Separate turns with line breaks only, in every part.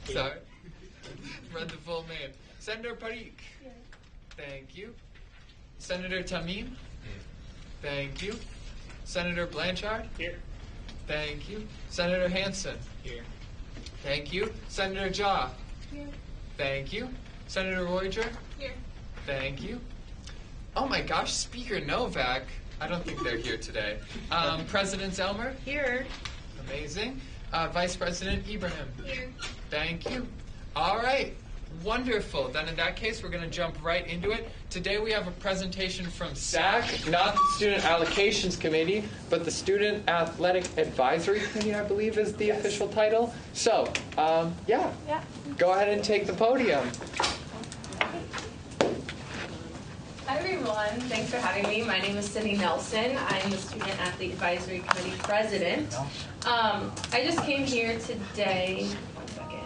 Sorry. Read the full name. Senator Parikh.
Here.
Thank you. Senator Tamim. Thank you. Senator Blanchard.
Here.
Thank you. Senator Hansen.
Here.
Thank you. Senator Jha.
Here.
Thank you. Senator Royger.
Here.
Thank you. Oh my gosh, Speaker Novak. I don't think they're here today. President Zelmer.
Here.
Amazing. Vice President Ibrahim.
Here.
Thank you. All right. Wonderful. Then in that case, we're going to jump right into it. Today we have a presentation from SAC, not the Student Allocations Committee, but the Student Athletic Advisory Committee, I believe is the official title. So, yeah, go ahead and take the podium.
Hi everyone, thanks for having me. My name is Cindy Nelson. I'm the Student Athlete Advisory Committee President. I just came here today. One second.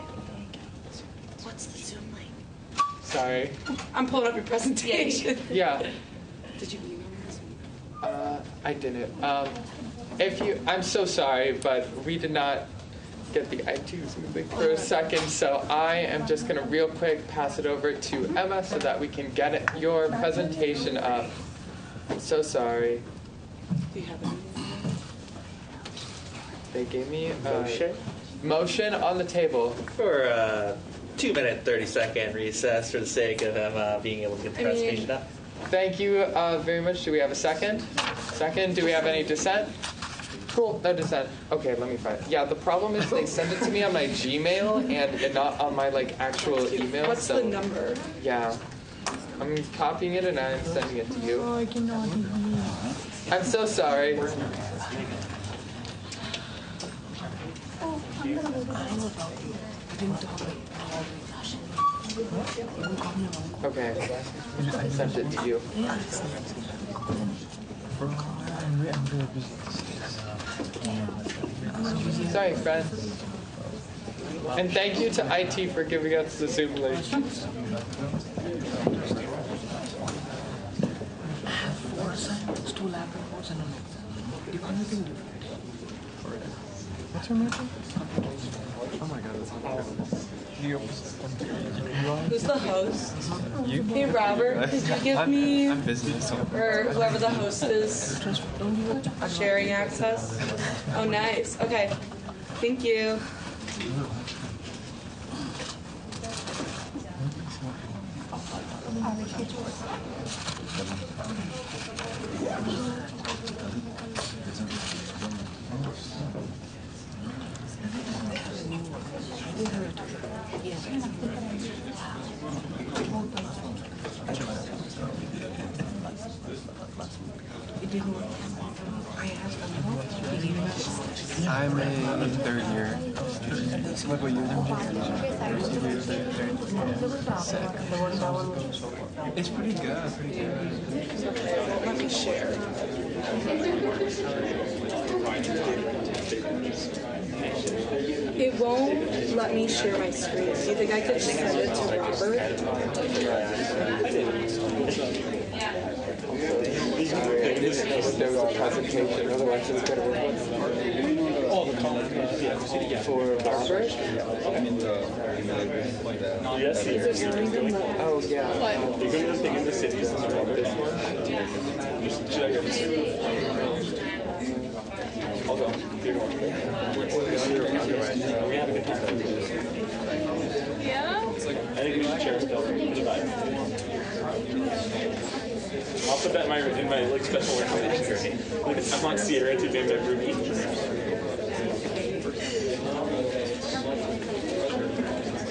What's the Zoom link?
Sorry.
I'm pulling up your presentation.
Yeah.
Did you email me?
I didn't. I'm so sorry, but we did not get the iTunes link for a second, so I am just going to real quick pass it over to Emma so that we can get your presentation up. I'm so sorry.
Do you have it?
They gave me
Motion.
Motion on the table.
For a 2-minute, 30-second recess for the sake of Emma being able to get the presentation up.
Thank you very much. Do we have a second? Second. Do we have any dissent? Cool, no dissent. Okay, let me find it. Yeah, the problem is they send it to me on my Gmail and not on my actual email.
What's the number?
Yeah. I'm copying it and I'm sending it to you.
Oh, I cannot hear.
I'm so sorry.
Oh, I'm gonna go
Okay, I sent it to you. Sorry, friends. And thank you to IT for giving us the Zoom link.
I have 4 assignments, 2 lab reports, and an exam. Do you want anything different? What's your major? Oh my god, that's incredible.
Who's the host?
You?
Hey, Robert, could you give me,
I'm business.
or whoever the host is, sharing access? Oh, nice. Okay. Thank you.
I'm a third year student. What about you? Sick. It's pretty good,
Let me share. It won't let me share my screen. Do you think I could send it to Robert?
There was a presentation, otherwise it's going to be for Robert?
Yes,
Oh, yeah.
You're going to take in the cities.
This one?
I'll go. You're going. We have a good time.
Yeah?
I think we should share still. I'll put that in my special recommendation. I want Sierra to be my roomie.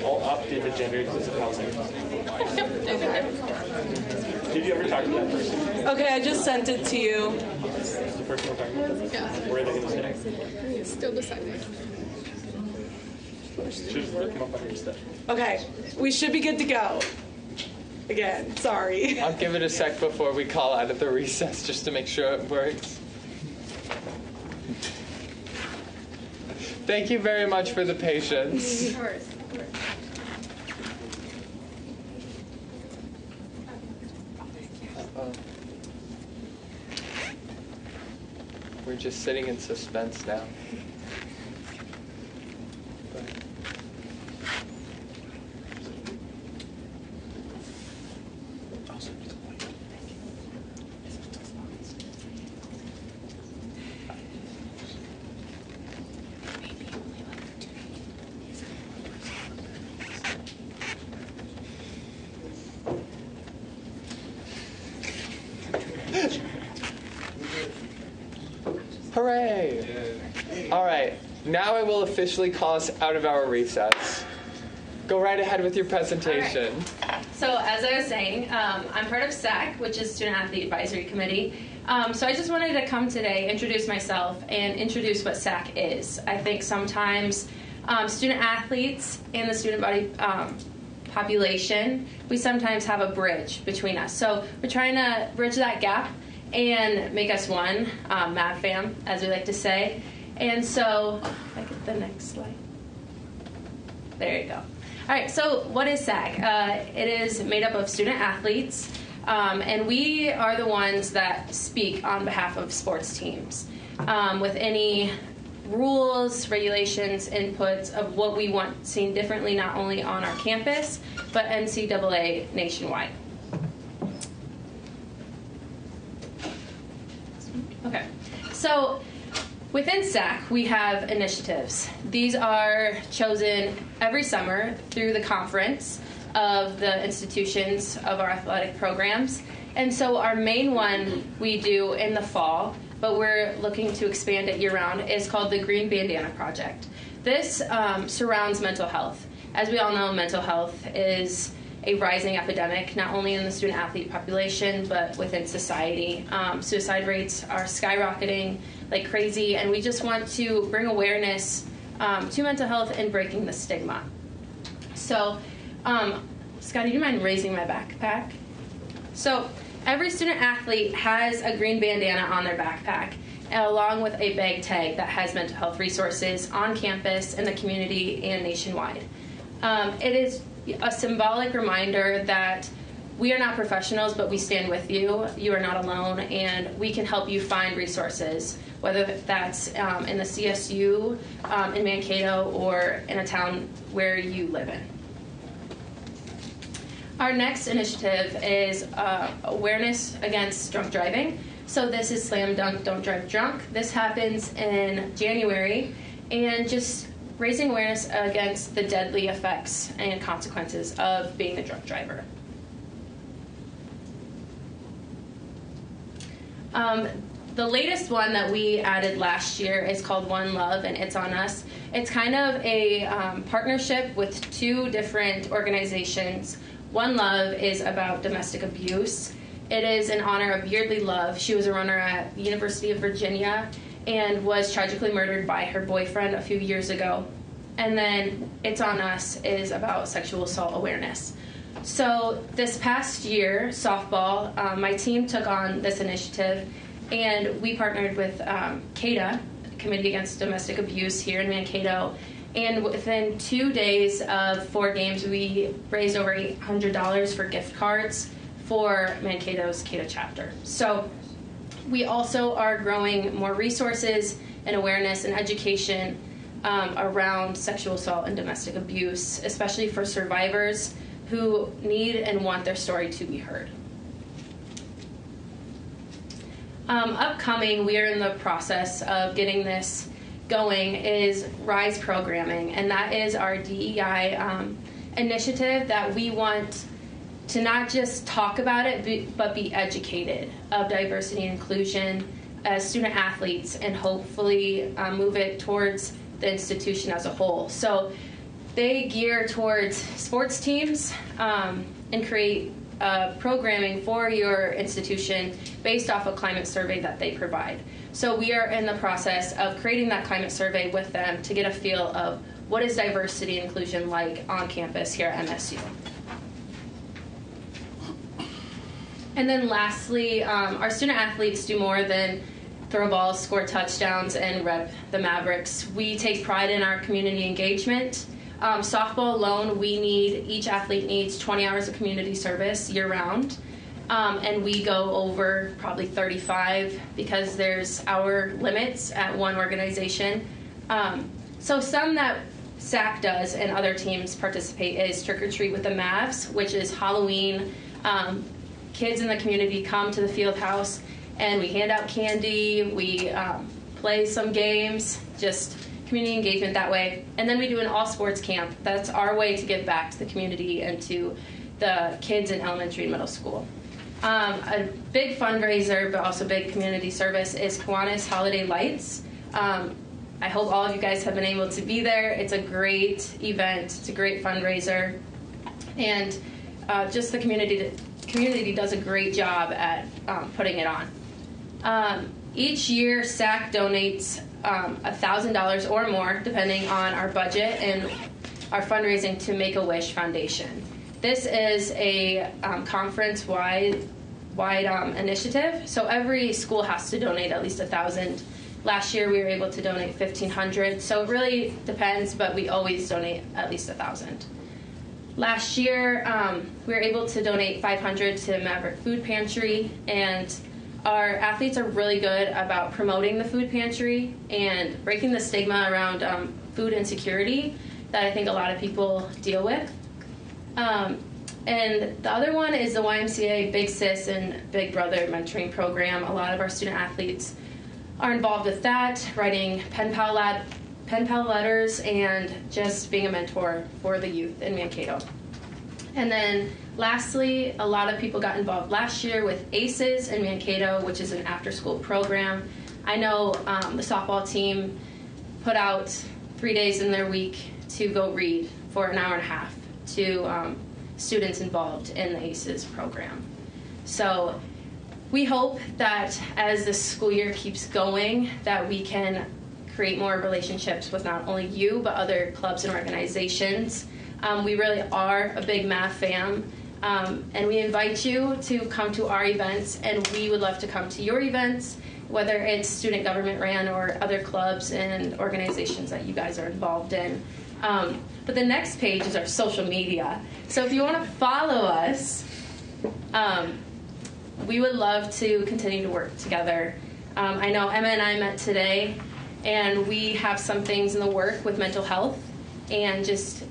All opted to gender inclusive housing.
Okay.
Did you ever talk to that person?
Okay, I just sent it to you.
The person we're talking about?
Yeah.
Where are they going to stay?
Still deciding.
Should look them up on your stuff.
Okay, we should be good to go. Again, sorry.
I'll give it a sec before we call out of the recess just to make sure it works. Thank you very much for the patience.
Of course.
We're just sitting in suspense now. Hooray! All right, now I will officially call us out of our recess. Go right ahead with your presentation.
So as I was saying, I'm part of SAC, which is Student Athlete Advisory Committee. So I just wanted to come today, introduce myself, and introduce what SAC is. I think sometimes student athletes and the student body population, we sometimes have a bridge between us. So we're trying to bridge that gap and make us one, Mad Fam, as we like to say. And so, if I get the next slide. There you go. All right, so what is SAC? It is made up of student athletes, and we are the ones that speak on behalf of sports teams with any rules, regulations, inputs of what we want seen differently, not only on our campus, but NCAA nationwide. Okay, so within SAC, we have initiatives. These are chosen every summer through the conference of the institutions of our athletic programs. And so our main one we do in the fall, but we're looking to expand it year-round, is called the Green Bandana Project. This surrounds mental health. As we all know, mental health is a rising epidemic, not only in the student-athlete population, but within society. Suicide rates are skyrocketing like crazy, and we just want to bring awareness to mental health and breaking the stigma. So, Scotty, do you mind raising my backpack? So, every student athlete has a green bandana on their backpack, along with a bag tag that has mental health resources on campus, in the community, and nationwide. It is a symbolic reminder that we are not professionals, but we stand with you. You are not alone, and we can help you find resources, whether that's in the CSU, in Mankato, or in a town where you live in. Our next initiative is awareness against drunk driving. So this is Slam Dunk Don't Drive Drunk. This happens in January, and just raising awareness against the deadly effects and consequences of being a drunk driver. The latest one that we added last year is called One Love, and It's on Us. It's kind of a partnership with two different organizations. One Love is about domestic abuse. It is in honor of Yeardley Love. She was a runner at the University of Virginia and was tragically murdered by her boyfriend a few years ago. And then It's on Us is about sexual assault awareness. So this past year, softball, my team took on this initiative, and we partnered with CADA, Committee Against Domestic Abuse here in Mankato. And within 2 days of 4 games, we raised over $800 for gift cards for Mankato's CADA chapter. So we also are growing more resources and awareness and education around sexual assault and domestic abuse, especially for survivors who need and want their story to be heard. Upcoming, we are in the process of getting this going, is RISE programming, and that is our DEI initiative that we want to not just talk about it, but be educated of diversity and inclusion as student athletes, and hopefully move it towards the institution as a whole. So they gear towards sports teams and create programming for your institution based off a climate survey that they provide. So we are in the process of creating that climate survey with them to get a feel of what is diversity and inclusion like on campus here at MSU. And then lastly, our student athletes do more than throw balls, score touchdowns, and rep the Mavericks. We take pride in our community engagement. Softball alone, each athlete needs 20 hours of community service year-round, and we go over probably 35 because there's hour limits at one organization. So some that SAC does and other teams participate is Trick or Treat with the Mavs, which is Halloween. Kids in the community come to the field house, and we hand out candy, we play some games, just community engagement that way. And then we do an all-sports camp. That's our way to give back to the community and to the kids in elementary and middle school. A big fundraiser, but also big community service, is Kiwanis Holiday Lights. I hope all of you guys have been able to be there. It's a great event. It's a great fundraiser. And just the community does a great job at putting it on. Each year, SAC donates $1,000 or more, depending on our budget and our fundraising, to Make-A-Wish Foundation. This is a conference-wide initiative, so every school has to donate at least $1,000. Last year, we were able to donate $1,500, so it really depends, but we always donate at least $1,000. Last year, we were able to donate $500 to Maverick Food Pantry, and our athletes are really good about promoting the food pantry and breaking the stigma around food insecurity that I think a lot of people deal with. And the other one is the YMCA Big Sis and Big Brother mentoring program. A lot of our student athletes are involved with that, writing pen pal letters and just being a mentor for the youth in Mankato. And then lastly, a lot of people got involved last year with ACES in Mankato, which is an after-school program. I know the softball team put out 3 days in their week to go read for an hour and a half to students involved in the ACES program. So we hope that as the school year keeps going, that we can create more relationships with not only you, but other clubs and organizations. We really are a big math fam, and we invite you to come to our events, and we would love to come to your events, whether it's student government ran or other clubs and organizations that you guys are involved in. But the next page is our social media. So if you want to follow us, we would love to continue to work together. I know Emma and I met today, and we have some things in the work with mental health and just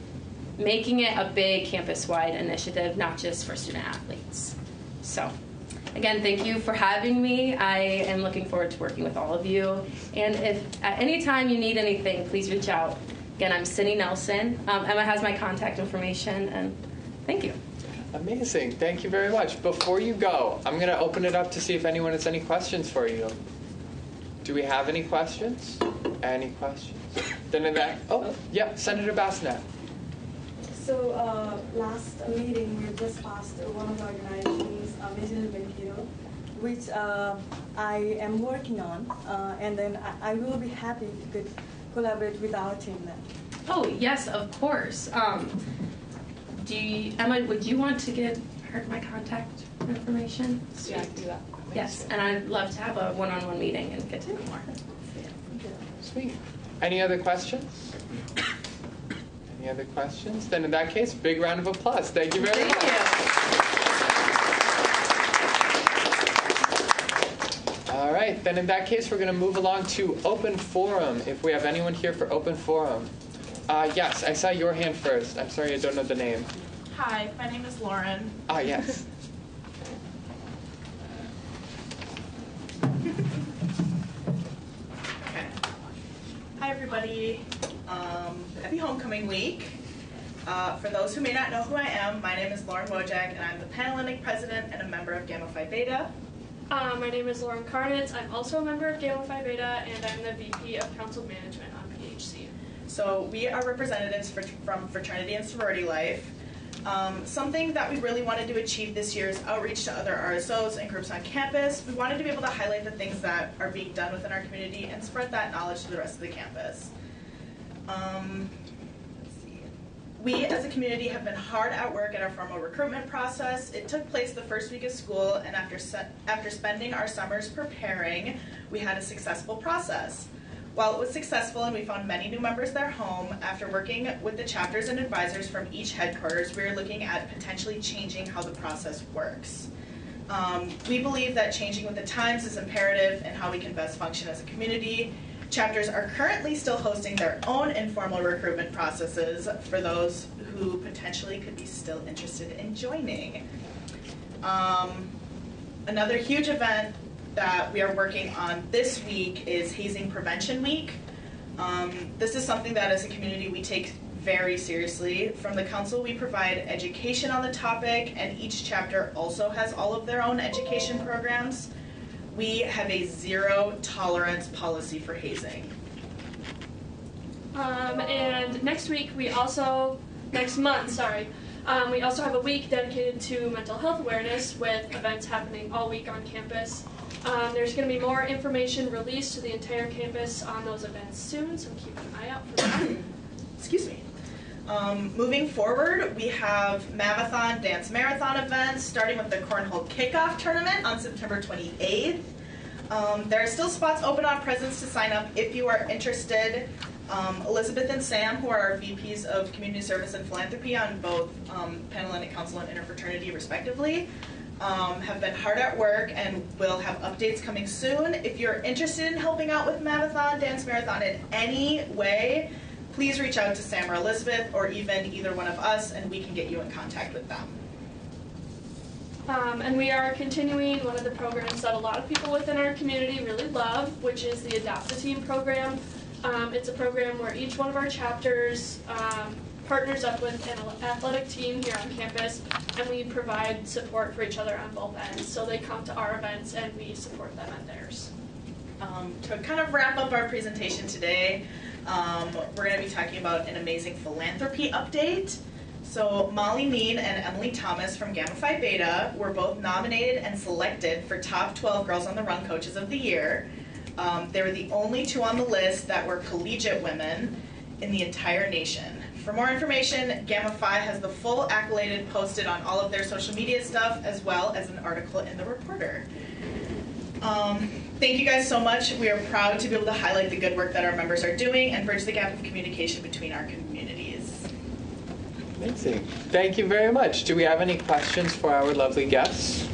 making it a big campus-wide initiative, not just for student athletes. So again, thank you for having me. I am looking forward to working with all of you. And if at any time you need anything, please reach out. Again, I'm Cindy Nelson. Emma has my contact information, and thank you.
Amazing. Thank you very much. Before you go, I'm going to open it up to see if anyone has any questions for you. Do we have any questions? Any questions? Then in that, Senator Bassnett.
So last meeting, we just passed one of the organizations, Vision Mankato, which I am working on, and then I will be happy if you could collaborate with our team then.
Oh, yes, of course. Emma, would you want to give her my contact information?
Yeah, I can do that.
Yes, and I'd love to have a one-on-one meeting and get to know more.
Sweet. Any other questions? Any other questions? Then in that case, big round of applause. Thank you very much. All right, then in that case, we're going to move along to open forum. If we have anyone here for open forum. Yes, I saw your hand first. I'm sorry, I don't know the name.
Hi, my name is Lauren.
Yes.
Okay. Hi, everybody. Happy homecoming week. For those who may not know who I am, my name is Lauren Wojak, and I'm the Panhellenic President and a member of Gamma Phi Beta.
My name is Lauren Karnitz. I'm also a member of Gamma Phi Beta, and I'm the VP of Council Management on PHC.
So we are representatives from fraternity and sorority life. Something that we really wanted to achieve this year is outreach to other RSOs and groups on campus. We wanted to be able to highlight the things that are being done within our community and spread that knowledge to the rest of the campus. Let's see. We as a community have been hard at work at our formal recruitment process. It took place the first week of school, and after spending our summers preparing, we had a successful process. While it was successful and we found many new members their home, after working with the chapters and advisors from each headquarters, we are looking at potentially changing how the process works. We believe that changing with the times is imperative in how we can best function as a community. Chapters are currently still hosting their own informal recruitment processes for those who potentially could be still interested in joining. Another huge event that we are working on this week is Hazing Prevention Week. This is something that as a community we take very seriously. From the council, we provide education on the topic, and each chapter also has all of their own education programs. We have a zero tolerance policy for hazing.
And next month, we also have a week dedicated to mental health awareness with events happening all week on campus. There's going to be more information released to the entire campus on those events soon, so keep an eye out for that.
Excuse me. Moving forward, we have Mavathon Dance Marathon events, starting with the Cornhole Kickoff Tournament on September 28th. There are still spots open on Presents to sign up if you are interested. Elizabeth and Sam, who are our VPs of Community Service and Philanthropy on both Panhellenic Council and Interfraternity, respectively, have been hard at work and will have updates coming soon. If you're interested in helping out with Mavathon Dance Marathon in any way, please reach out to Sam or Elizabeth, or even either one of us, and we can get you in contact with them.
And we are continuing one of the programs that a lot of people within our community really love, which is the Adopt a Team program. It's a program where each one of our chapters partners up with an athletic team here on campus, and we provide support for each other on both ends. So they come to our events and we support them at theirs.
To kind of wrap up our presentation today, we're going to be talking about an amazing philanthropy update. So Molly Mead and Emily Thomas from Gamma Phi Beta were both nominated and selected for Top 12 Girls on the Run Coaches of the Year. They were the only two on the list that were collegiate women in the entire nation. For more information, Gamma Phi has the full accolade posted on all of their social media stuff, as well as an article in the Reporter. Thank you guys so much. We are proud to be able to highlight the good work that our members are doing and bridge the gap of communication between our communities.
Amazing. Thank you very much. Do we have any questions for our lovely guests?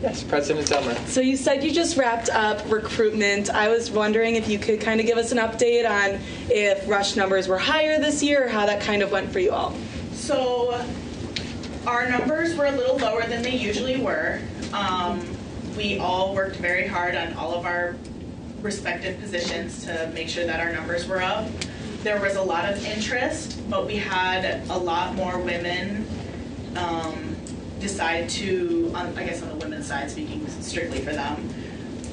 Yes, President Zelmer.
So you said you just wrapped up recruitment. I was wondering if you could kind of give us an update on if rush numbers were higher this year, or how that kind of went for you all.
So our numbers were a little lower than they usually were. We all worked very hard on all of our respective positions to make sure that our numbers were up. There was a lot of interest, but we had a lot more women decide to, I guess on the women's side, speaking strictly for them,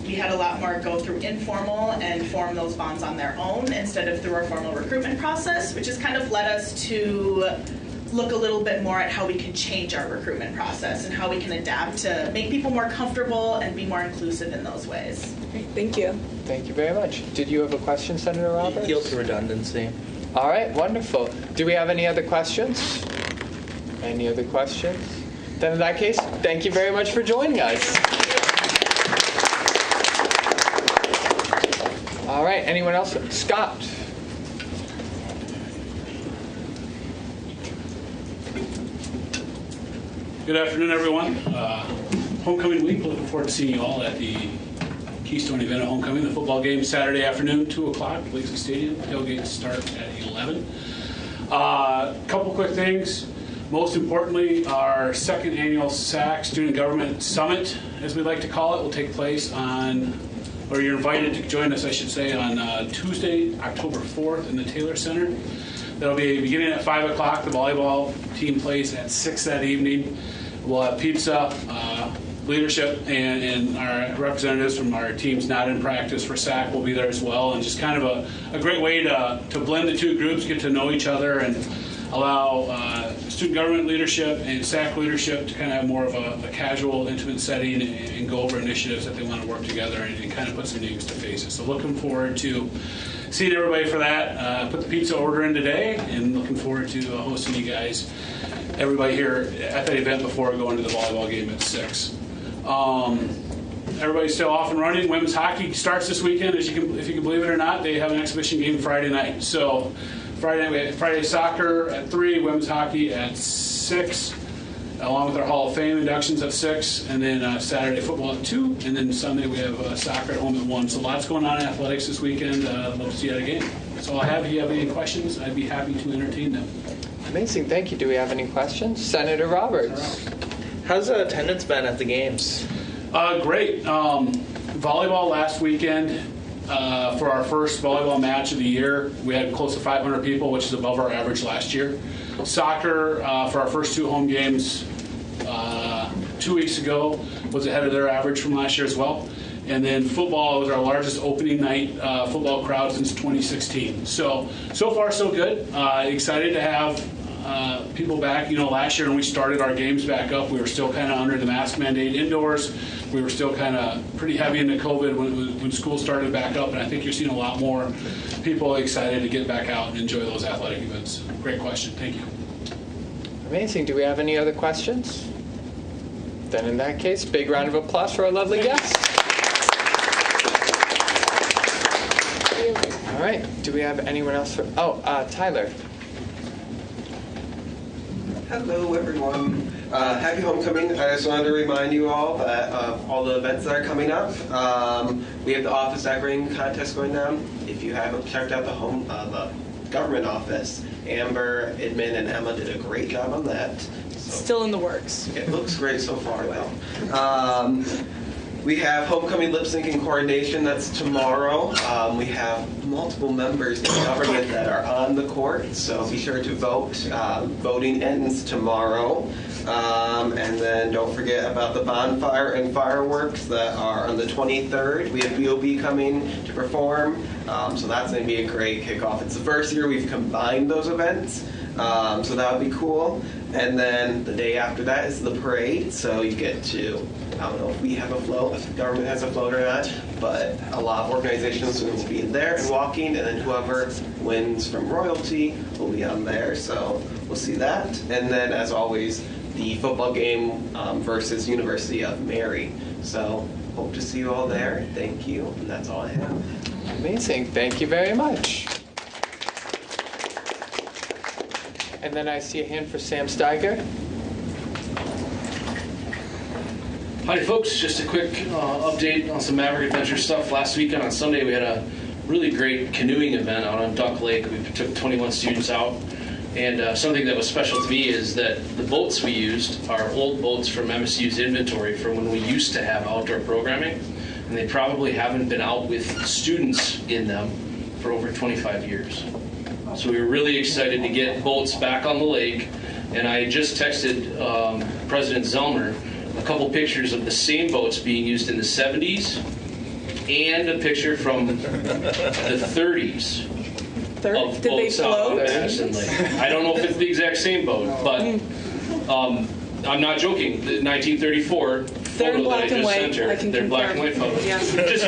we had a lot more go through informal and form those bonds on their own instead of through our formal recruitment process, which has kind of led us to look a little bit more at how we can change our recruitment process and how we can adapt to make people more comfortable and be more inclusive in those ways.
Great, thank you.
Thank you very much. Did you have a question, Senator Roberts?
Yield to redundancy.
All right, wonderful. Do we have any other questions? Any other questions? Then in that case, thank you very much for joining us. All right, anyone else? Scott.
Good afternoon, everyone. Homecoming week. Looking forward to seeing you all at the Keystone event at Homecoming. The football game Saturday afternoon, 2 o'clock, Lacy Stadium. Tailgates start at 11. Couple quick things. Most importantly, our second annual SAC Student Government Summit, as we like to call it, will take place on, or you're invited to join us, I should say, on Tuesday, October 4th in the Taylor Center. That'll be beginning at 5 o'clock. The volleyball team plays at 6 that evening. We'll have pizza, leadership, and our representatives from our teams not in practice for SAC will be there as well. And just kind of a great way to blend the two groups, get to know each other, and allow student government leadership and SAC leadership to kind of have more of a casual, intimate setting and go over initiatives that they want to work together and kind of put some names to faces. So looking forward to seeing everybody for that. Put the pizza order in today, and looking forward to hosting you guys, everybody here at that event before going to the volleyball game at 6. Everybody's still off and running. Women's hockey starts this weekend, if you can believe it or not. They have an exhibition game Friday night. So Friday night we have Friday soccer at 3, women's hockey at 6, along with our Hall of Fame inductions at 6, and then Saturday football at 2, and then Sunday we have soccer at home at 1. So lots going on in athletics this weekend. Love to see you at a game. That's all I have. If you have any questions, I'd be happy to entertain them.
Amazing, thank you. Do we have any questions? Senator Roberts.
How's attendance been at the games?
Great. Volleyball last weekend, for our first volleyball match of the year. We had close to 500 people, which is above our average last year. Soccer, for our first 2 home games 2 weeks ago, was ahead of their average from last year as well. And then football was our largest opening night football crowd since 2016. So far so good. Excited to have people back. You know, last year when we started our games back up, we were still kind of under the mask mandate indoors. We were still kind of pretty heavy into COVID when school started back up, and I think you're seeing a lot more people excited to get back out and enjoy those athletic events. Great question. Thank you.
Amazing. Do we have any other questions? Then in that case, big round of applause for our lovely guests. All right. Do we have anyone else? Tyler.
Hello, everyone. Happy homecoming. I just wanted to remind you all that all the events that are coming up. We have the office decorating contest going down. If you haven't checked out the government office, Amber, Edmund, and Emma did a great job on that. So
Still in the works.
it looks great so far, though. We have homecoming lip syncing coordination. That's tomorrow. We have multiple members of government that are on the court, so be sure to vote. Voting ends tomorrow. And then don't forget about the bonfire and fireworks that are on the 23rd. We have B.O.B. coming to perform, so that's going to be a great kickoff. It's the first year we've combined those events, so that would be cool. And then the day after that is the parade, so you get to, I don't know if we have a float, if the government has a float or not, but a lot of organizations will be there and walking, and then whoever wins from royalty will be on there, so we'll see that. And then, as always, the football game versus University of Mary. So hope to see you all there. Thank you, and that's all I have.
Amazing. Thank you very much. And then I see a hand for Sam Steiger.
Hi folks, just a quick update on some Maverick Adventure stuff. Last weekend on Sunday we had a really great canoeing event out on Duck Lake. We took 21 students out, and something that was special to me is that the boats we used are old boats from MSU's inventory from when we used to have outdoor programming, and they probably haven't been out with students in them for over 25 years. So we were really excited to get boats back on the lake, and I just texted President Zellmer a couple pictures of the same boats being used in the 70s and a picture from the 30s of
Did they
boats out on
float?
Madison Lake. I don't know if it's the exact same boat, but I'm not joking. The 1934
They're in
photo that
black
I
and
just
white.
sent her,
I can
they're black and
confirm.
white photos.
Yes.
Just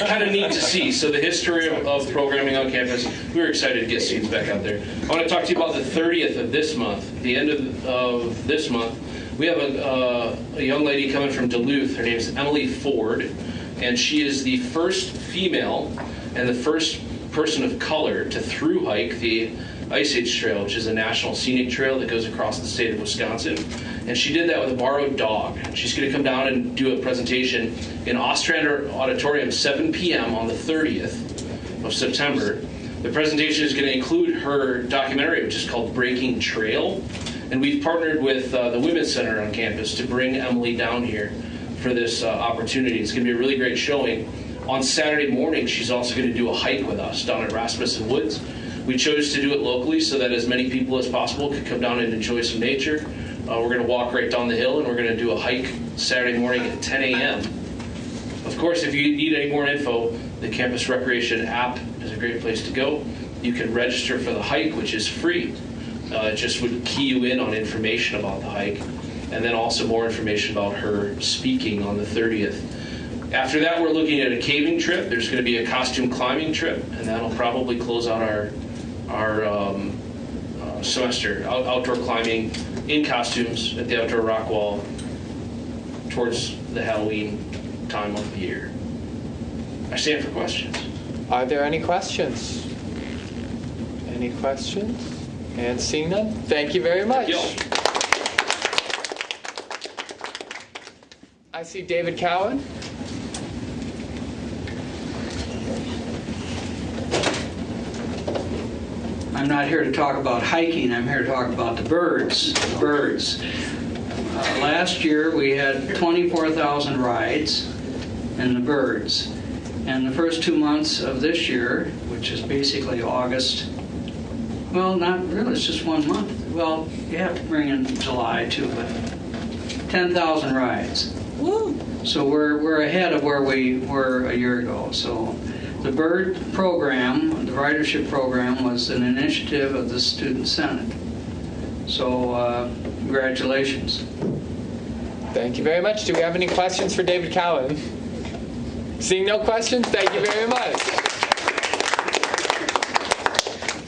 kind of neat to see. So the history of programming on campus, we were excited to get students back out there. I want to talk to you about the 30th of this month. The end of this month, we have a young lady coming from Duluth. Her name is Emily Ford, and she is the first female and the first person of color to through hike the Ice Age Trail, which is a national scenic trail that goes across the state of Wisconsin. And she did that with a borrowed dog. She's going to come down and do a presentation in Ostrander Auditorium, 7 p.m. on the 30th of September. The presentation is going to include her documentary, which is called Breaking Trail. And we've partnered with the Women's Center on campus to bring Emily down here for this opportunity. It's going to be a really great showing. On Saturday morning, she's also going to do a hike with us down at Rasmussen Woods. We chose to do it locally so that as many people as possible could come down and enjoy some nature. We're going to walk right down the hill, and we're going to do a hike Saturday morning at 10 a.m. Of course, if you need any more info, the Campus Recreation app is a great place to go. You can register for the hike, which is free. It just would key you in on information about the hike, and then also more information about her speaking on the 30th. After that, we're looking at a caving trip. There's going to be a costume climbing trip, and that'll probably close out our semester. Outdoor climbing in costumes at the outdoor rock wall towards the Halloween time of the year. I stand for questions.
Are there any questions? Any questions? And seeing none, thank you very much. I see David Cowan.
I'm not here to talk about hiking. I'm here to talk about the birds. Last year we had 24,000 rides in the birds. And the first 2 months of this year, which is basically August, well, not really, it's just 1 month. Well, you have to bring in July too, but 10,000 rides.
Woo!
So we're ahead of where we were a year ago. So the BIRD program, the ridership program, was an initiative of the Student Senate. So congratulations.
Thank you very much. Do we have any questions for David Cowan? Seeing no questions, thank you very much.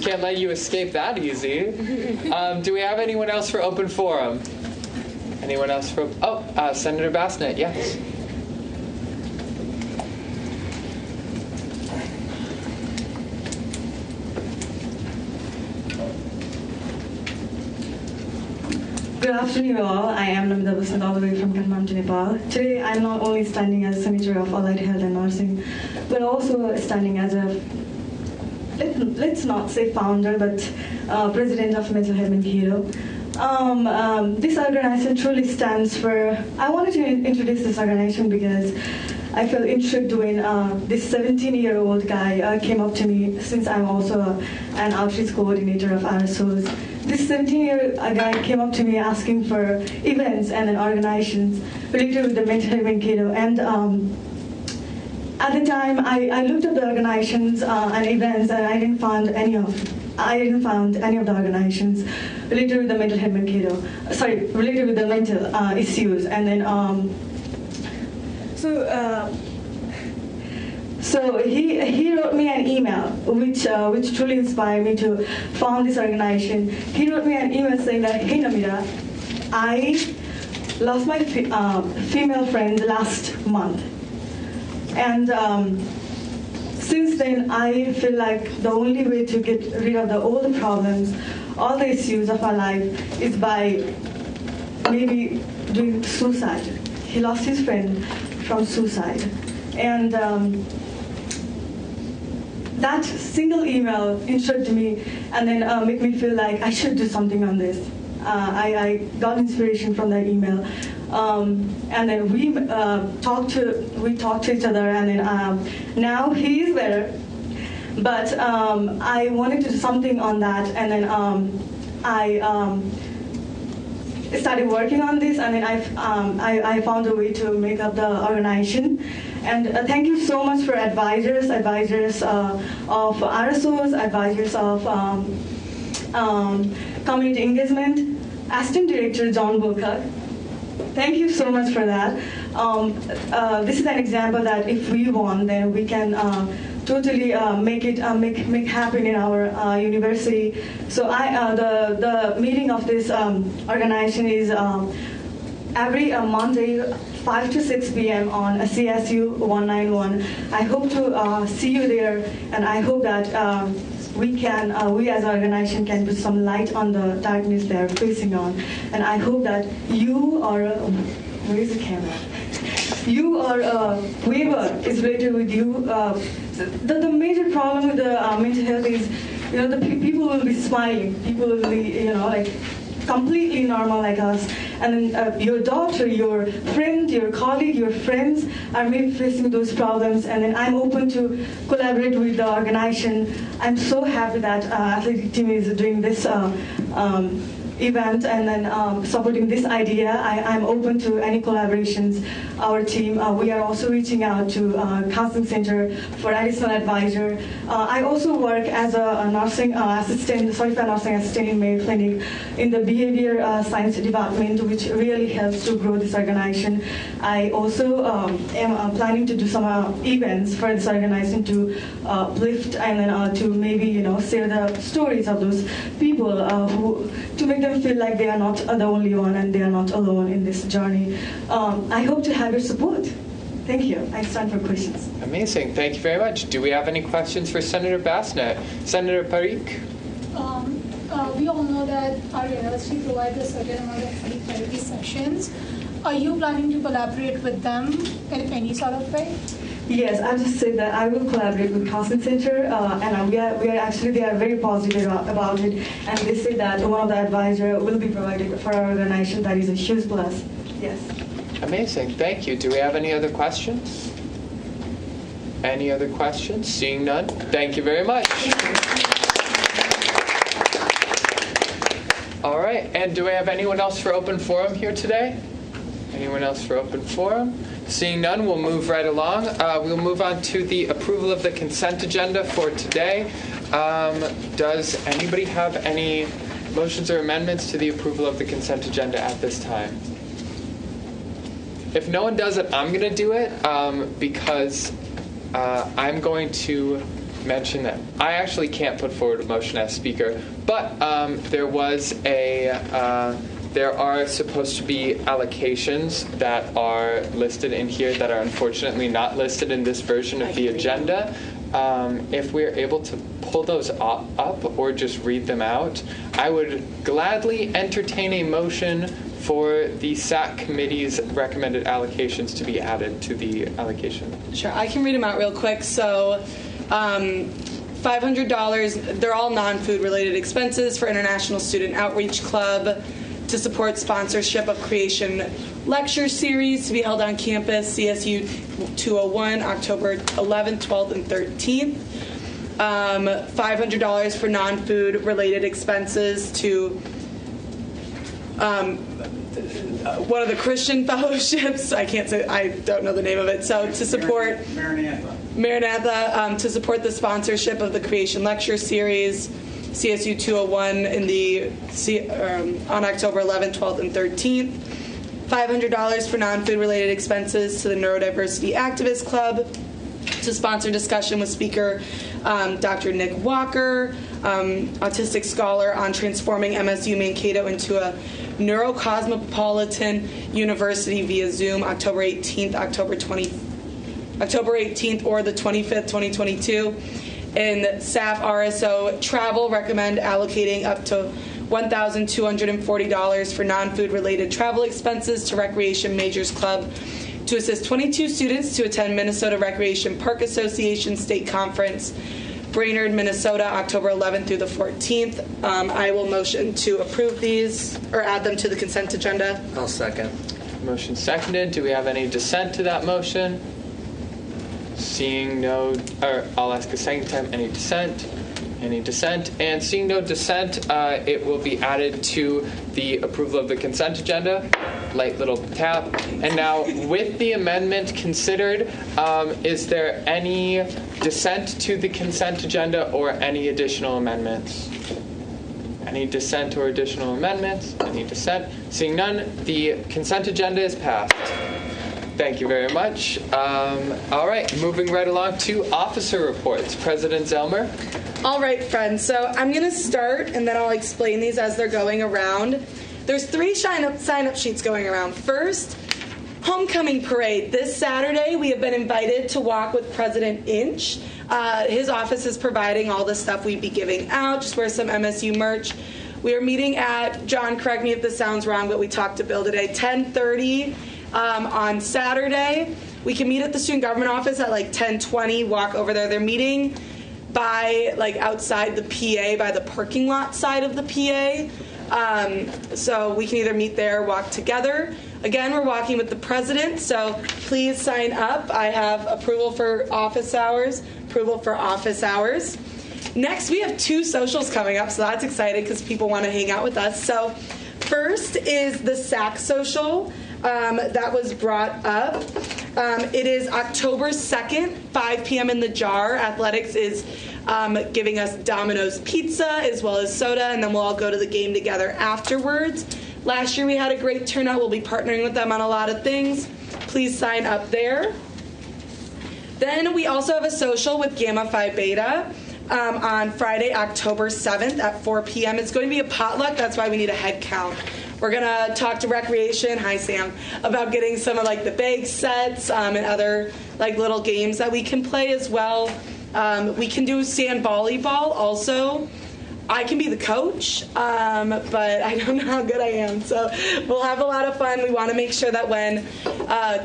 Can't let you escape that easy. Do we have anyone else for open forum? Anyone else for? Senator Bassnett, yes.
Good afternoon, all. I am Namita Bassnett, all the way from Kathmandu, Nepal. Today, I'm not only standing as Senator of Allied Health and Nursing, but also standing as a, let's not say founder, but president of Mental Health Mankato. This organization truly stands for, I wanted to introduce this organization because I felt intrigued when this 17-year-old guy came up to me, since I'm also an outreach coordinator of RSOs. This 17-year-old guy came up to me asking for events and then organizations related with the Mental Health Mankato. And at the time, I looked up the organizations and events, and I didn't find any of the organizations related with the Mental Health Mankato. Related with the mental issues. And then, so he wrote me an email, which truly inspired me to found this organization. He wrote me an email saying that, hey Namita, I lost my female friend last month. And since then, I feel like the only way to get rid of all the problems, all the issues of my life is by maybe doing suicide. He lost his friend from suicide. And that single email intrigued me and then made me feel like I should do something on this. I got inspiration from that email. And then we talked to each other, and then now he is better. But I wanted to do something on that, and then I started working on this, and then I found a way to make up the organization. And thank you so much for advisors of RSOs, advisors of community engagement, Assistant Director John Bulcock. Thank you so much for that. This is an example that if we want, then we can totally make happen in our university. So the meeting of this organization is every Monday, 5 to 6 p.m. on CSU 191. I hope to see you there, and I hope that we as an organization can put some light on the darkness they are facing on. And I hope that you are, where is the camera? You or whoever is related with you. The major problem with the mental health is, the people will be smiling. People will be, completely normal like us. And then your daughter, your friend, your colleague, your friends are maybe facing those problems. And then I'm open to collaborate with the organization. I'm so happy that athletic team is doing this event and then supporting this idea. I'm open to any collaborations. Our team, we are also reaching out to Counseling Center for additional advisor. I also work as a nursing assistant, certified nursing assistant in Mayo Clinic in the behavior science department, which really helps to grow this organization. I also am planning to do some events for this organization to uplift and then to maybe share the stories of those people to make them feel like they are not the only one and they are not alone in this journey. I hope to have your support. Thank you. I stand for questions.
Amazing. Thank you very much. Do we have any questions for Senator Bassnett? Senator Parikh?
We all know that our university provides a certain amount of free therapy sessions. Are you planning to collaborate with them in any sort of way?
Yes, I'll just say that I will collaborate with Counseling Center, and they are very positive about it, and they say that one of the advisors will be provided for our organization. That is a huge plus. Yes.
Amazing. Thank you. Do we have any other questions? Any other questions? Seeing none, thank you very much. All right, and do we have anyone else for open forum here today? Anyone else for open forum? Seeing none, we'll move right along. We'll move on to the approval of the consent agenda for today. Does anybody have any motions or amendments to the approval of the consent agenda at this time? If no one does it, I'm going to do it because I'm going to mention that I actually can't put forward a motion as speaker, but there are supposed to be allocations that are listed in here that are unfortunately not listed in this version of the agenda. If we're able to pull those up or just read them out, I would gladly entertain a motion for the SAC committee's recommended allocations to be added to the allocation.
Sure, I can read them out real quick. So $500, they're all non-food related expenses for International Student Outreach Club to support sponsorship of Creation Lecture Series to be held on campus, CSU 201, October 11th, 12th, and 13th. $500 for non-food related expenses to one of the Christian fellowships. I don't know the name of it. So to support Maranatha, to support the sponsorship of the Creation Lecture Series, CSU 201 on October 11th, 12th, and 13th. $500 for non-food related expenses to the Neurodiversity Activist Club to sponsor discussion with speaker Dr. Nick Walker, autistic scholar on transforming MSU Mankato into a neurocosmopolitan university via Zoom, October 18th, October 18th or the 25th, 2022. And SAF RSO Travel recommend allocating up to $1,240 for non-food related travel expenses to Recreation Majors Club to assist 22 students to attend Minnesota Recreation Park Association State Conference, Brainerd, Minnesota, October 11th through the 14th. I will motion to approve these or add them to the consent agenda.
I'll second.
Motion seconded. Do we have any dissent to that motion? Seeing no, or I'll ask a second time, any dissent? Any dissent? And seeing no dissent, it will be added to the approval of the consent agenda. Light little tap. And now, with the amendment considered, is there any dissent to the consent agenda or any additional amendments? Any dissent or additional amendments? Any dissent? Seeing none, the consent agenda is passed. Thank you very much. All right, moving right along to officer reports. President Zelmer.
All right, friends. So I'm going to start, and then I'll explain these as they're going around. There's 3 sign-up sheets going around. First, homecoming parade. This Saturday, we have been invited to walk with President Inch. His office is providing all the stuff we'd be giving out. Just wear some MSU merch. We are meeting at, John, correct me if this sounds wrong, but we talked to Bill today, 10:30 on Saturday. We can meet at the student government office at like 10:20, walk over there. They're meeting by like outside the PA, by the parking lot side of the PA. So we can either meet there or walk together. Again, we're walking with the president, so please sign up. I have approval for office hours, Next, we have 2 socials coming up, so that's exciting because people want to hang out with us. So first is the SAC social that was brought up. It is October 2nd, 5 p.m. in the Jar. Athletics is giving us Domino's pizza as well as soda, and then we'll all go to the game together afterwards. Last year we had a great turnout. We'll be partnering with them on a lot of things. Please sign up there. Then we also have a social with Gamma Phi Beta on Friday, October 7th at 4 p.m. It's going to be a potluck. That's why we need a head count. We're going to talk to Recreation, hi Sam, about getting some of like the bag sets and other like little games that we can play as well. We can do sand volleyball also. I can be the coach, but I don't know how good I am. So we'll have a lot of fun. We want to make sure that when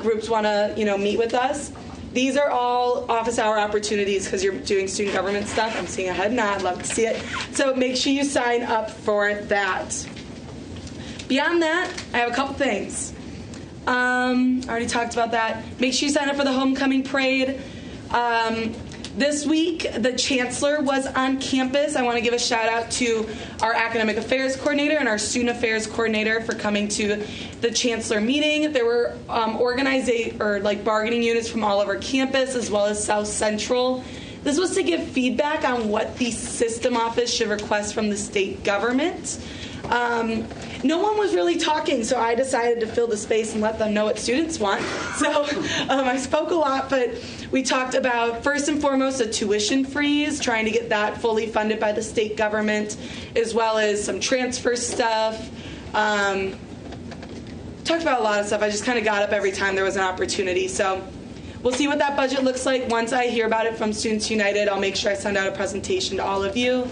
groups want to, meet with us, these are all office hour opportunities because you're doing student government stuff. I'm seeing a head nod. Love to see it. So make sure you sign up for that. Beyond that, I have a couple things. I already talked about that. Make sure you sign up for the homecoming parade. This week, the chancellor was on campus. I want to give a shout out to our academic affairs coordinator and our student affairs coordinator for coming to the chancellor meeting. There were bargaining units from all over campus as well as South Central. This was to give feedback on what the system office should request from the state government. No one was really talking, so I decided to fill the space and let them know what students want. So I spoke a lot, but we talked about, first and foremost, a tuition freeze, trying to get that fully funded by the state government, as well as some transfer stuff. Talked about a lot of stuff. I just kind of got up every time there was an opportunity. So we'll see what that budget looks like. Once I hear about it from Students United, I'll make sure I send out a presentation to all of you.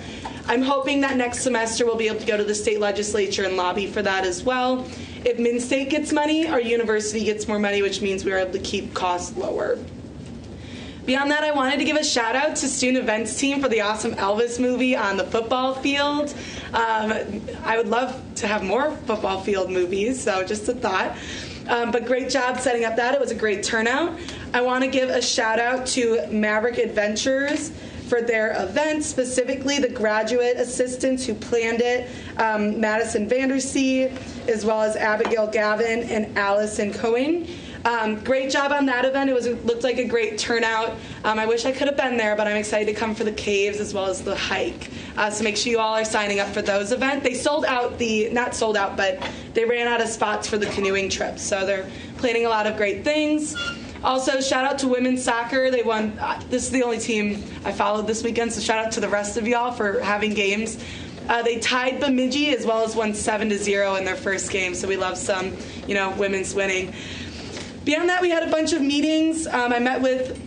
I'm hoping that next semester we'll be able to go to the state legislature and lobby for that as well. If Min-State gets money, our university gets more money, which means we are able to keep costs lower. Beyond that, I wanted to give a shout out to student events team for the awesome Elvis movie on the football field. I would love to have more football field movies, so just a thought. But great job setting up that. It was a great turnout. I want to give a shout out to Maverick Adventures for their event, specifically the graduate assistants who planned it, Madison Vandersea, as well as Abigail Gavin and Allison Cohen. Great job on that event. It looked like a great turnout. I wish I could have been there, but I'm excited to come for the caves as well as the hike. So make sure you all are signing up for those events. They sold out not sold out, but they ran out of spots for the canoeing trip. So they're planning a lot of great things. Also, shout out to women's soccer. They won. This is the only team I followed this weekend, so shout out to the rest of y'all for having games. They tied Bemidji as well as won 7-0 in their first game, so we love some, women's winning. Beyond that, we had a bunch of meetings. I met with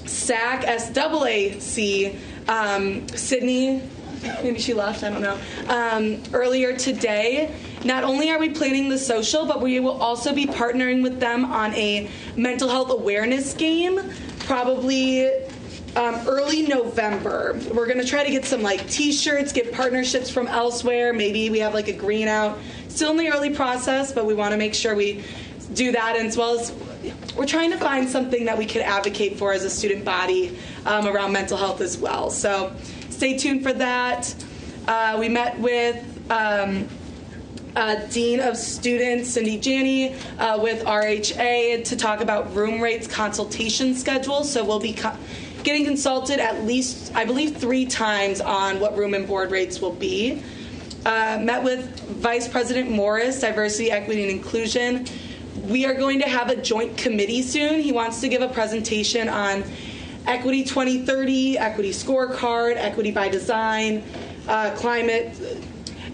SAC, SAAC, Sydney, maybe she left, I don't know, earlier today. Not only are we planning the social, but we will also be partnering with them on a mental health awareness game, probably early November. We're going to try to get some t-shirts, get partnerships from elsewhere. Maybe we have a green out. Still in the early process, but we want to make sure we do that, and as well as we're trying to find something that we could advocate for as a student body around mental health as well. So stay tuned for that. We met with Dean of Students, Cindy Janney, with RHA to talk about room rates consultation schedule. So we'll be getting consulted at least, I believe, 3 times on what room and board rates will be. Met with Vice President Morris, Diversity, Equity, and Inclusion. We are going to have a joint committee soon. He wants to give a presentation on Equity 2030, Equity Scorecard, Equity by Design, climate,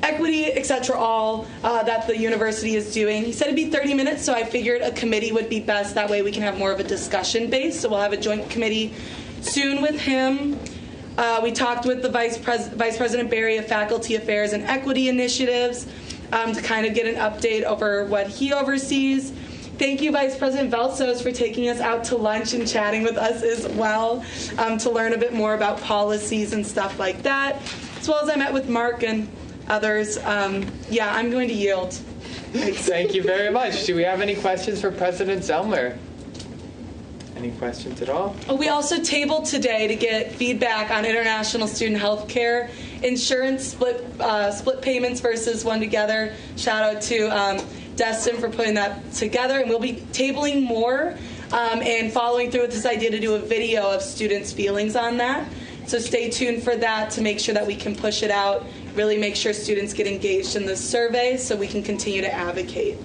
equity, etc., all that the university is doing. He said it'd be 30 minutes, so I figured a committee would be best. That way we can have more of a discussion base. So we'll have a joint committee soon with him. We talked with the Vice President Barry of Faculty Affairs and Equity Initiatives to kind of get an update over what he oversees. Thank you, Vice President Veltzos, for taking us out to lunch and chatting with us as well to learn a bit more about policies and stuff like that. As well as I met with Mark and others. I'm going to yield.
Thank you very much. Do we have any questions for President Zellmer? Any questions at all?
We also tabled today to get feedback on international student health care insurance split payments versus one together. Shout out to Destin for putting that together, and we'll be tabling more and following through with this idea to do a video of students' feelings on that. So stay tuned for that to make sure that we can push it out, really make sure students get engaged in this survey so we can continue to advocate.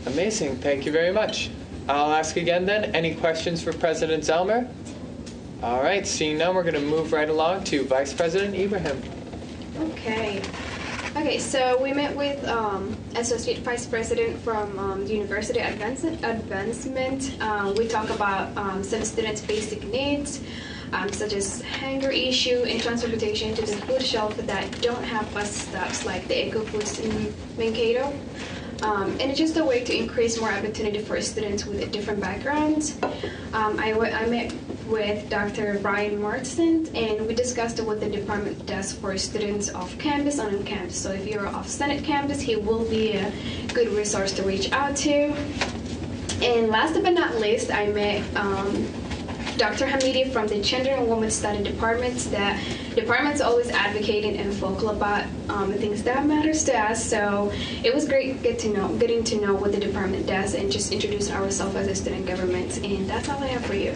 Amazing. Thank you very much. I'll ask again then, any questions for President Zellmer? All right, seeing none, we're going to move right along to Vice President Ibrahim.
Okay, so we met with Associate Vice President from University Advancement. We talked about some students' basic needs, such as hunger issue and transportation to the food shelf that don't have bus stops like the Eco Foods in Mankato. And it's just a way to increase more opportunity for students with different backgrounds. I met with Dr. Brian Marston, and we discussed what the department does for students off campus and on campus. So if you're off Senate campus, he will be a good resource to reach out to. And last but not least, I met Dr. Hamidi from the Gender and Women's Study department. The department's always advocating and vocal about the things that matters to us. So it was great getting to know what the department does and just introduce ourselves as a student government. And that's all I have for you.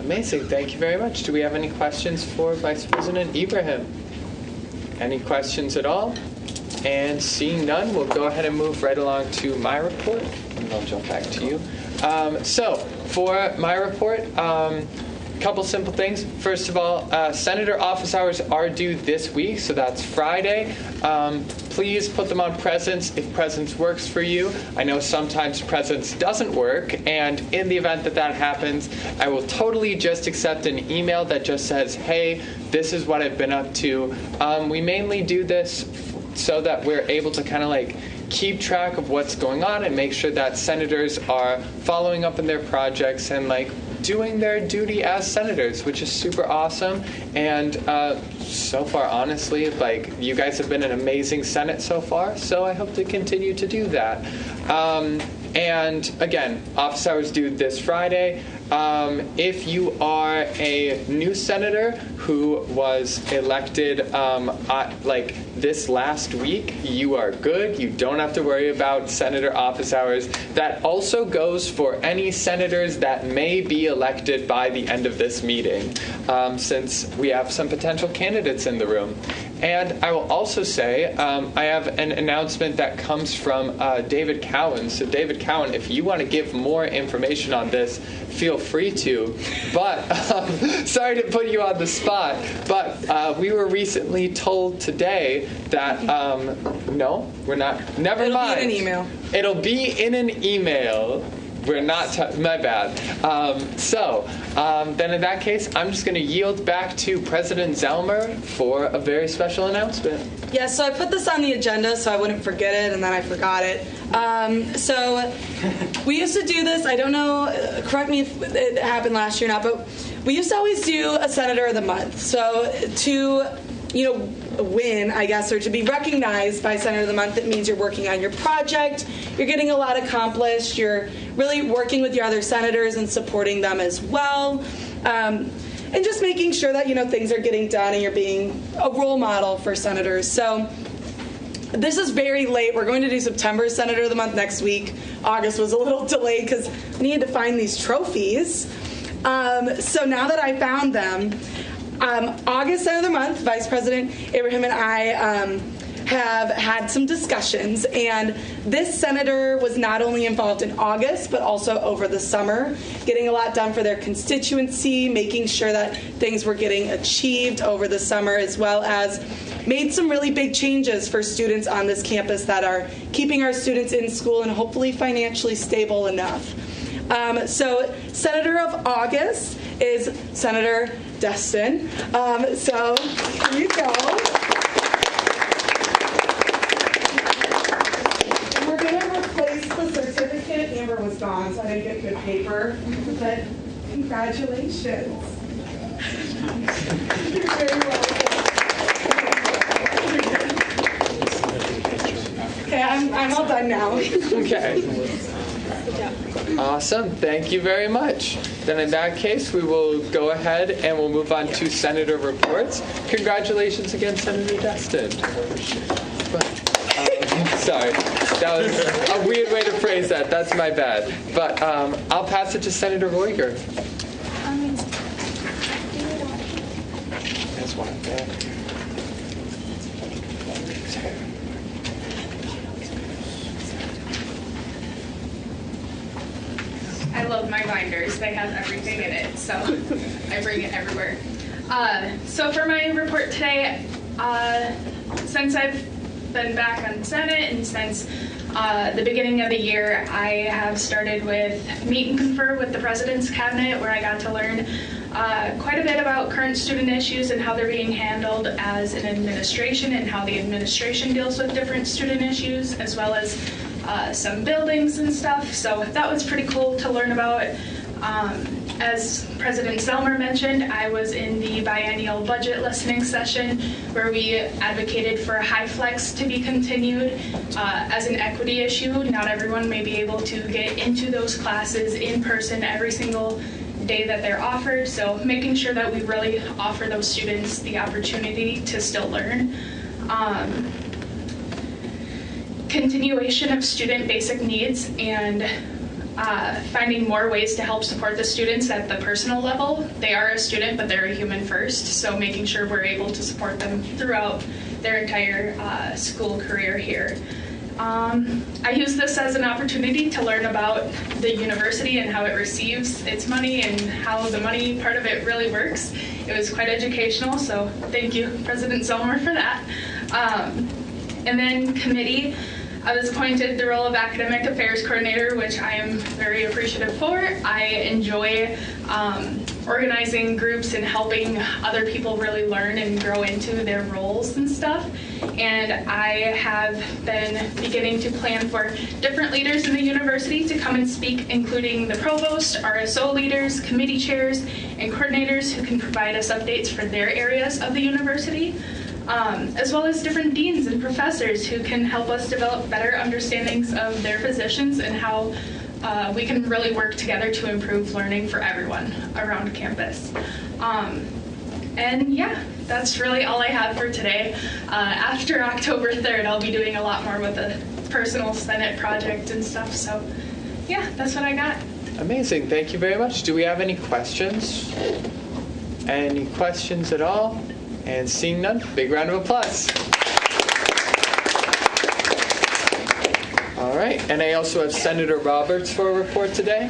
Amazing. Thank you very much. Do we have any questions for Vice President Ibrahim? Any questions at all? And seeing none, we'll go ahead and move right along to my report, and I'll jump back to you. So, for my report, couple simple things. First of all, Senator office hours are due this week, so that's Friday. Please put them on presents if presents works for you. I know sometimes presents doesn't work, and in the event that that happens, I will totally just accept an email that just says, hey, this is what I've been up to. We mainly do this so that we're able to kind of like keep track of what's going on and make sure that senators are following up on their projects and like doing their duty as senators, which is super awesome. And so far, honestly, like you guys have been an amazing Senate so far, so I hope to continue to do that. And again, office hours due this Friday. If you are a new senator who was elected like this last week, you are good. You don't have to worry about senator office hours. That also goes for any senators that may be elected by the end of this meeting, since we have some potential candidates in the room. And I will also say I have an announcement that comes from David Cowan. So David Cowan, if you want to give more information on this, feel free to. But sorry to put you on the spot, but we were recently told today that no, we're not. Never mind.
It'll be in an email.
It'll be in an email. We're not, my bad. Then in that case, I'm just going to yield back to President Zellmer for a very special announcement.
Yeah, so I put this on the agenda so I wouldn't forget it, and then I forgot it. So we used to do this, I don't know, correct me if it happened last year or not, but we used to always do a Senator of the Month. So to, win, I guess, or to be recognized by Senator of the Month, it means you're working on your project, you're getting a lot accomplished, you're really working with your other senators and supporting them as well, and just making sure that, things are getting done and you're being a role model for senators. So this is very late. We're going to do September Senator of the Month next week. August was a little delayed because we needed to find these trophies. So now that I found them, August Senator of the Month, Vice President Ibrahim and I have had some discussions, and this senator was not only involved in August, but also over the summer, getting a lot done for their constituency, making sure that things were getting achieved over the summer, as well as made some really big changes for students on this campus that are keeping our students in school and hopefully financially stable enough. So Senator of August is Senator Destin. So here you go. And we're going to replace the certificate. Amber was gone, so I didn't get good paper. But congratulations. You're very welcome. Okay, I'm all done now.
Okay. Awesome. Thank you very much. Then in that case, we will go ahead and we'll move on to Senator reports. Congratulations again, Senator Destin. Sorry, that was a weird way to phrase that. That's my bad. But I'll pass it to Senator Roiger. There's one there.
I love my binders. They have everything in it, so I bring it everywhere. So for my report today, since I've been back on Senate and since the beginning of the year, I have started with Meet and Confer with the President's Cabinet, where I got to learn quite a bit about current student issues and how they're being handled as an administration and how the administration deals with different student issues, as well as some buildings and stuff. So that was pretty cool to learn about. As President Zellmer mentioned, I was in the biennial budget listening session where we advocated for high flex to be continued as an equity issue. Not everyone may be able to get into those classes in person every single day that they're offered. So making sure that we really offer those students the opportunity to still learn. Continuation of student basic needs and finding more ways to help support the students at the personal level. They are a student, but they're a human first, so making sure we're able to support them throughout their entire school career here. I use this as an opportunity to learn about the university and how it receives its money and how the money part of it really works. It was quite educational, so thank you, President Zelmer, for that. And then committee. I was appointed the role of Academic Affairs Coordinator, which I am very appreciative for. I enjoy organizing groups and helping other people really learn and grow into their roles and stuff. And I have been beginning to plan for different leaders in the university to come and speak, including the provost, RSO leaders, committee chairs, and coordinators who can provide us updates for their areas of the university. As well as different deans and professors who can help us develop better understandings of their positions and how we can really work together to improve learning for everyone around campus. And yeah, that's really all I have for today. After October 3rd, I'll be doing a lot more with the personal Senate project and stuff. So yeah, that's what I got.
Amazing. Thank you very much. Do we have any questions? Any questions at all? And seeing none, big round of applause. All right, and I also have Senator Roberts for a report today.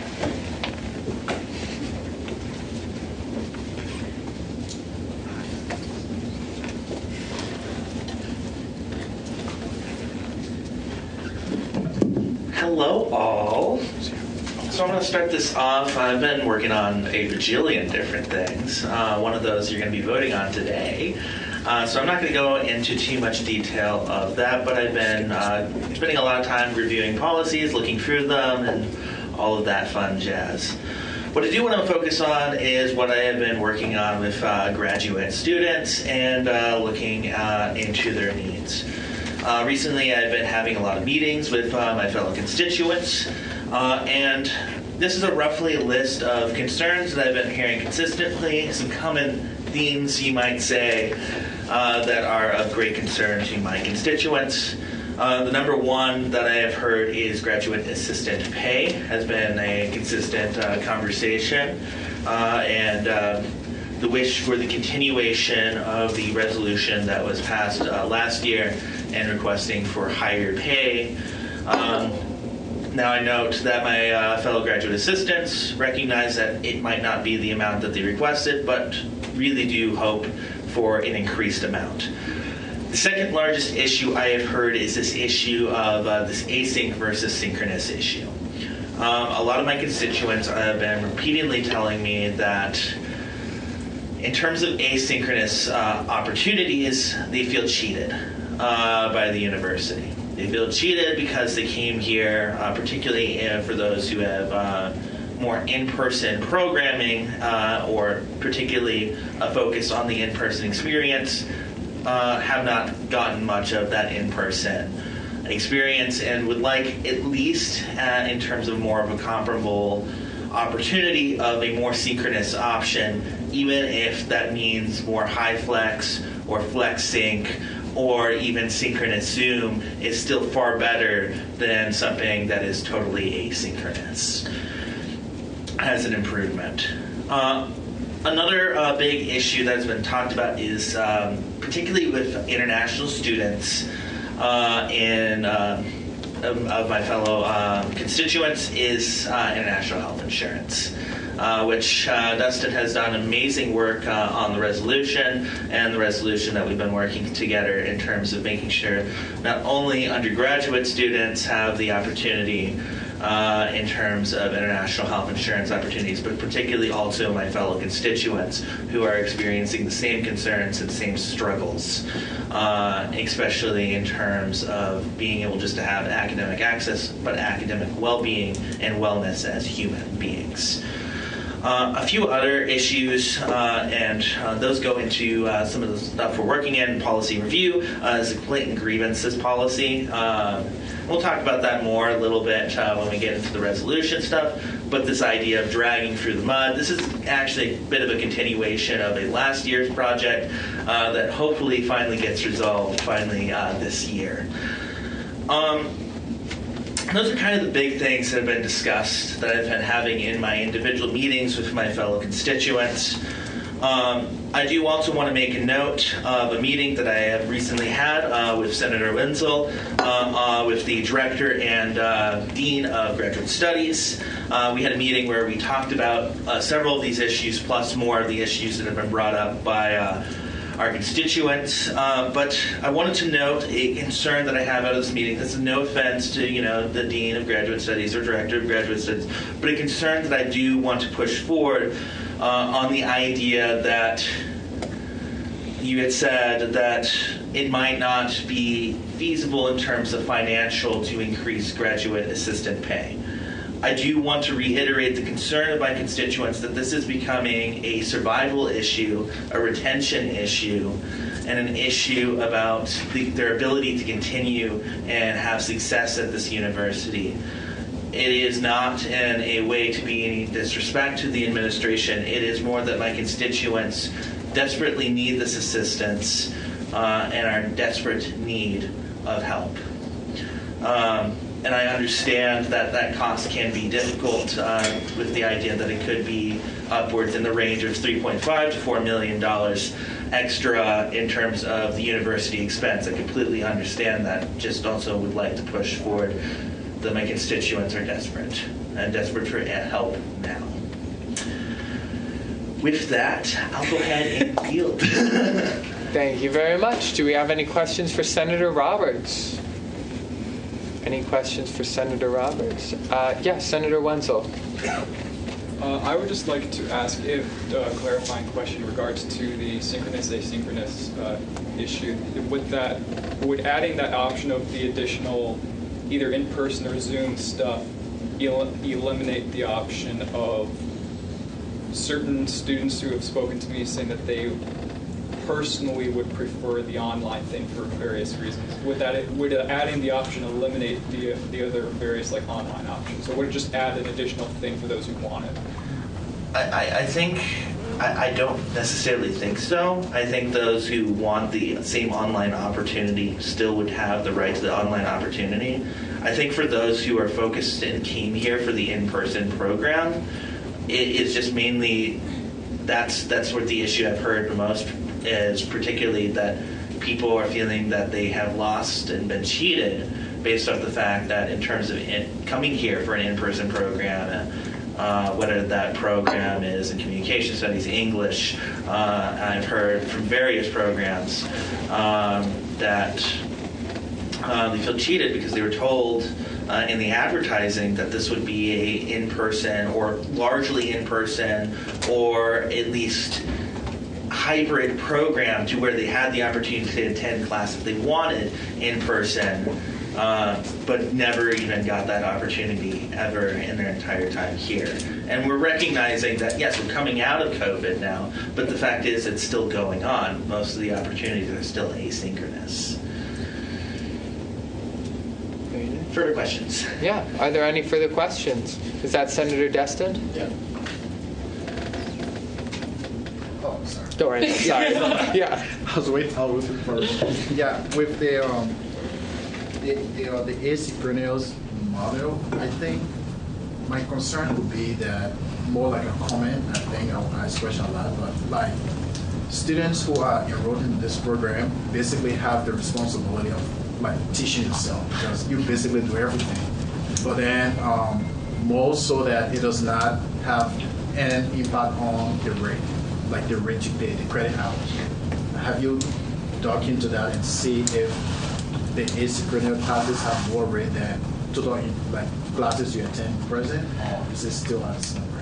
Hello, all. So I'm going to start this off. I've been working on a bajillion different things. One of those you're going to be voting on today. So I'm not going to go into too much detail of that, but I've been spending a lot of time reviewing policies, looking through them, and all of that fun jazz. What I do want to focus on is what I have been working on with graduate students and looking into their needs. Recently, I've been having a lot of meetings with my fellow constituents, and this is a roughly list of concerns that I've been hearing consistently, some common themes, you might say, that are of great concern to my constituents. The number one that I have heard is graduate assistant pay has been a consistent conversation, and the wish for the continuation of the resolution that was passed last year and requesting for higher pay. Now I note that my fellow graduate assistants recognize that it might not be the amount that they requested, but really do hope for an increased amount. The second largest issue I have heard is this issue of this async versus synchronous issue. A lot of my constituents have been repeatedly telling me that in terms of asynchronous opportunities, they feel cheated by the university. They feel cheated because they came here, particularly for those who have more in-person programming or particularly a focus on the in-person experience, have not gotten much of that in-person experience and would like at least in terms of more of a comparable opportunity of a more synchronous option, even if that means more high flex or flex sync or even synchronous Zoom is still far better than something that is totally asynchronous as an improvement. Another big issue that has been talked about is particularly with international students of my fellow constituents is international health insurance. Which Dustin has done amazing work on the resolution and the resolution that we've been working together in terms of making sure not only undergraduate students have the opportunity in terms of international health insurance opportunities, but particularly also my fellow constituents who are experiencing the same concerns and same struggles, especially in terms of being able just to have academic access, but academic well-being and wellness as human beings. A few other issues, and those go into some of the stuff we're working in, policy review, is the blatant grievances policy. We'll talk about that more a little bit when we get into the resolution stuff, but this idea of dragging through the mud. This is actually a bit of a continuation of a last year's project that hopefully finally gets resolved this year. Those are kind of the big things that have been discussed that I've been having in my individual meetings with my fellow constituents. I do also want to make a note of a meeting that I have recently had with Senator Wenzel, with the Director and Dean of Graduate Studies. We had a meeting where we talked about several of these issues, plus more of the issues that have been brought up by our constituents. But I wanted to note a concern that I have out of this meeting. This is no offense to the Dean of Graduate Studies or Director of Graduate Studies, but a concern that I do want to push forward on the idea that you had said that it might not be feasible in terms of financial to increase graduate assistant pay. I do want to reiterate the concern of my constituents that this is becoming a survival issue, a retention issue, and an issue about their ability to continue and have success at this university. It is not in a way to be any disrespect to the administration. It is more that my constituents desperately need this assistance and are in desperate need of help. And I understand that that cost can be difficult with the idea that it could be upwards in the range of $3.5 to $4 million extra in terms of the university expense. I completely understand that. Just also would like to push forward that my constituents are desperate and desperate for help now. With that, I'll go ahead and yield.
Thank you very much. Do we have any questions for Senator Roberts? Any questions for Senator Roberts? Yes, Senator Wenzel.
I would just like to ask if a clarifying question in regards to the synchronous asynchronous issue. Would adding that option of the additional either in-person or Zoom stuff eliminate the option of certain students who have spoken to me saying that they personally would prefer the online thing for various reasons? Would adding the option eliminate the other various online options, or would it just add an additional thing for those who want it?
I don't necessarily think so. I think those who want the same online opportunity still would have the right to the online opportunity. I think for those who are focused and came here for the in-person program, it is just mainly that's what the issue I've heard the most is, particularly that people are feeling that they have lost and been cheated based off the fact that in terms of coming here for an in-person program, whether that program is in communication studies, English, I've heard from various programs that they feel cheated because they were told in the advertising that this would be a in-person or largely in-person or at least hybrid program to where they had the opportunity to attend class if they wanted in person, but never even got that opportunity ever in their entire time here. And we're recognizing that, yes, we're coming out of COVID now, but the fact is it's still going on. Most of the opportunities are still asynchronous. Further questions?
Yeah. Are there any further questions? Is that Senator Destin?
Yeah. Oh, sorry.
Go right ahead. Sorry. Yeah.
I was waiting for yeah, with the asynchronous model, I think my concern would be that more like a comment. I think I'll ask question a lot, but like students who are enrolled in this program basically have the responsibility of teaching yourself, because you basically do everything. But then more so that it does not have an impact on the rate, like the rate you pay, the credit hours. Have you dug into that and see if the asynchronous classes have more rate than total classes you attend in present, or is it still at the same rate?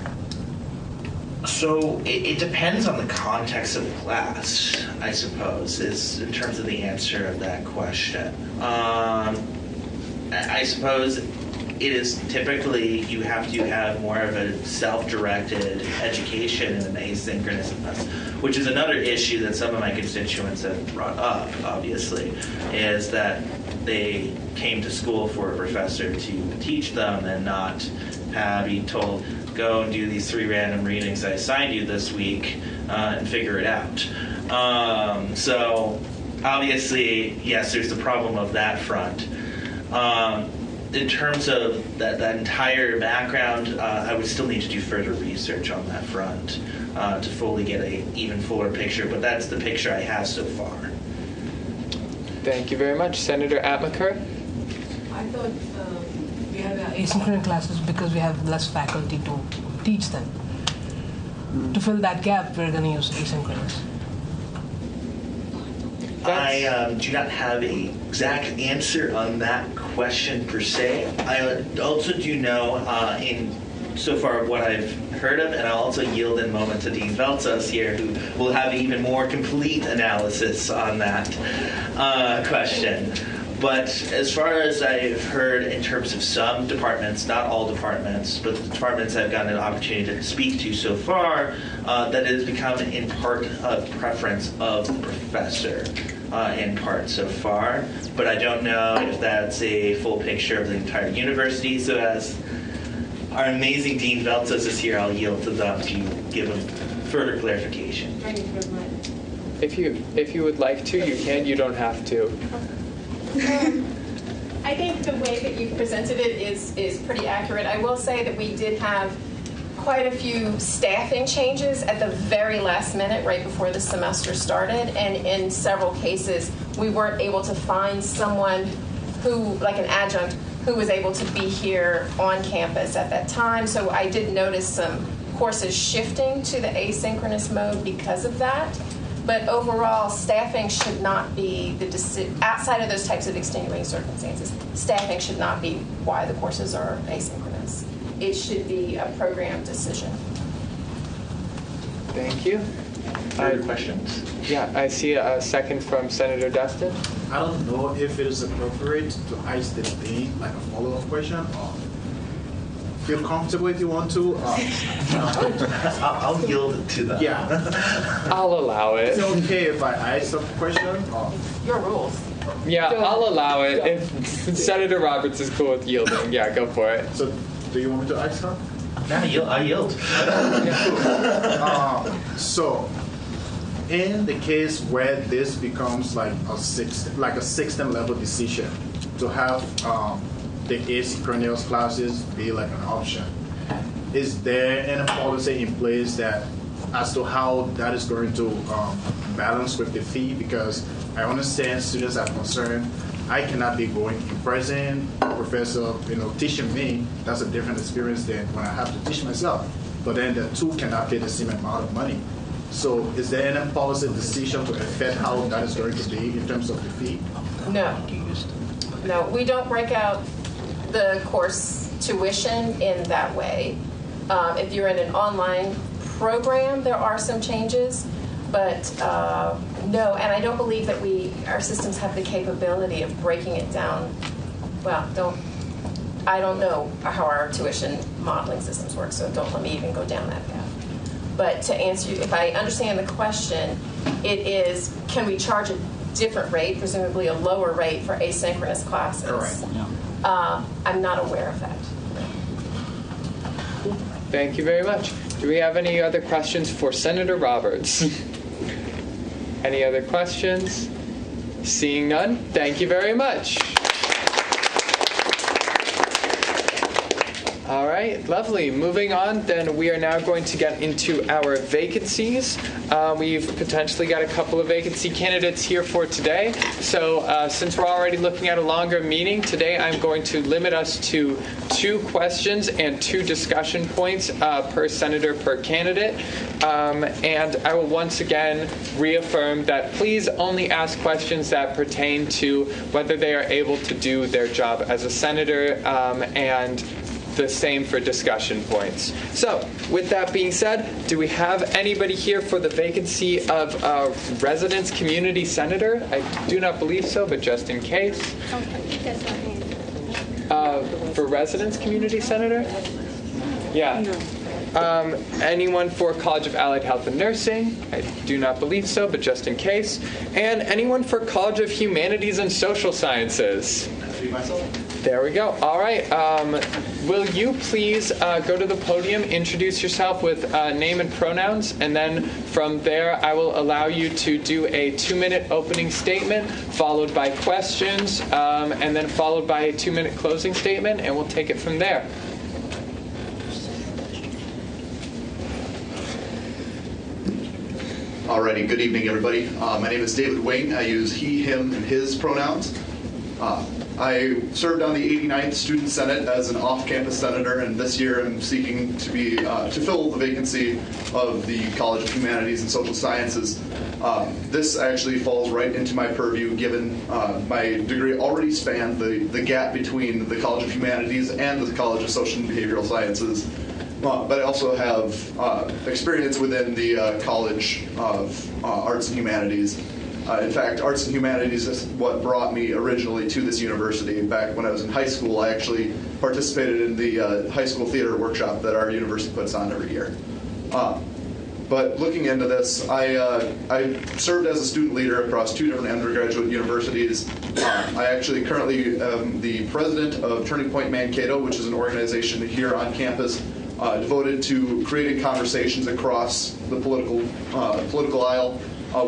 So it depends on the context of the class, I suppose, is in terms of the answer of that question. I suppose it is typically you have to have more of a self-directed education in an asynchronous class, which is another issue that some of my constituents have brought up, obviously, is that they came to school for a professor to teach them and not being told, go and do these 3 random readings I assigned you this week and figure it out. So obviously, yes, there's the problem of that front. In terms of that entire background, I would still need to do further research on that front to fully get an even fuller picture, but that's the picture I have so far.
Thank you very much. Senator Atmaker?
I thought we have asynchronous classes because we have less faculty to teach them. To fill that gap, we're going to use asynchronous.
I do not have an exact answer on that question per se. I also do know in so far what I've heard of, and I'll also yield in a moment to Dean Veltzos here, who will have even more complete analysis on that question. But as far as I've heard in terms of some departments, not all departments, but the departments I've gotten an opportunity to speak to so far, that it has become in part a preference of the professor in part so far. But I don't know if that's a full picture of the entire university. So as our amazing Dean Veltzos is here, I'll yield to them to give him further clarification.
If you would like to, you can. You don't have to.
I think the way that you presented it is pretty accurate. I will say that we did have quite a few staffing changes at the very last minute right before the semester started, and in several cases we weren't able to find someone who, like an adjunct, who was able to be here on campus at that time. So I did notice some courses shifting to the asynchronous mode because of that. But overall, staffing should not be outside of those types of extenuating circumstances. Staffing should not be why the courses are asynchronous. It should be a program decision.
Thank you.
Other questions?
Yeah, I see a second from Senator Dustin.
I don't know if it is appropriate to ask the dean like a follow-up question, or feel comfortable if you want to.
I'll yield to that.
Yeah.
I'll allow it.
It's okay if I ask a question? Or?
Your rules.
Yeah, I'll allow it. If Senator Roberts is cool with yielding, yeah, go for it.
So, do you want me to ask her?
Yeah, I yield.
So, in the case where this becomes like a system level decision to have the asynchronous classes be like an option, is there any policy in place that as to how that is going to balance with the fee? Because I understand students are concerned. I cannot be going in person, professor, teaching me. That's a different experience than when I have to teach myself. But then the two cannot pay the same amount of money. So is there any policy decision to affect how that is going to be in terms of the fee?
No, we don't break out the course tuition in that way. If you're in an online program, there are some changes, but no, and I don't believe that our systems have the capability of breaking it down. Well, I don't know how our tuition modeling systems work, so don't let me even go down that path. But to answer you, if I understand the question, it is, can we charge a different rate, presumably a lower rate for asynchronous classes?
Correct.
I'm not aware of that.
Thank you very much. Do we have any other questions for Senator Roberts? Any other questions? Seeing none, thank you very much. All right, lovely. Moving on, then we are now going to get into our vacancies. We've potentially got a couple of vacancy candidates here for today. So since we're already looking at a longer meeting, today I'm going to limit us to 2 questions and 2 discussion points per senator per candidate. And I will once again reaffirm that please only ask questions that pertain to whether they are able to do their job as a senator, and the same for discussion points. So, with that being said, do we have anybody here for the vacancy of Residence Community Senator? I do not believe so, but just in case. For Residence Community Senator? Yeah. Anyone for College of Allied Health and Nursing? I do not believe so, but just in case. And anyone for College of Humanities and Social Sciences? There we go. All right. Will you please go to the podium, introduce yourself with name and pronouns, and then from there I will allow you to do a 2-minute opening statement, followed by questions, and then followed by a 2-minute closing statement, and we'll take it from there.
Alrighty, good evening, everybody. My name is David Wayne. I use he, him, and his pronouns. I served on the 89th Student Senate as an off-campus senator, and this year I'm seeking to be to fill the vacancy of the College of Humanities and Social Sciences. This actually falls right into my purview, given my degree already spanned the gap between the College of Humanities and the College of Social and Behavioral Sciences. But I also have experience within the College of Arts and Humanities. In fact, Arts and Humanities is what brought me originally to this university. Back when I was in high school, I actually participated in the high school theater workshop that our university puts on every year. But looking into this, I served as a student leader across 2 different undergraduate universities. I actually currently am the president of Turning Point Mankato, which is an organization here on campus devoted to creating conversations across the political aisle.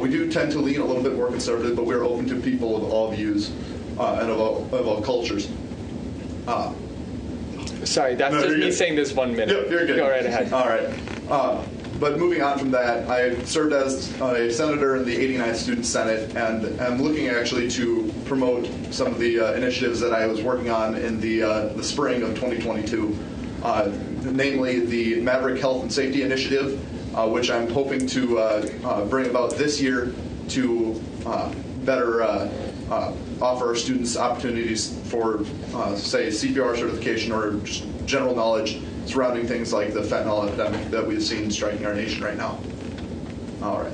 We do tend to lean a little bit more conservative, but we're open to people of all views and of all cultures.
Sorry, that's just me saying this 1 minute.
Yep, you're good.
Go right ahead.
All right. But moving on from that, I served as a senator in the 89th Student Senate, and I'm looking actually to promote some of the initiatives that I was working on in the spring of 2022, namely the Maverick Health and Safety Initiative, which I'm hoping to bring about this year to better offer our students opportunities for, say, CPR certification or just general knowledge surrounding things like the fentanyl epidemic that we've seen striking our nation right now. All right.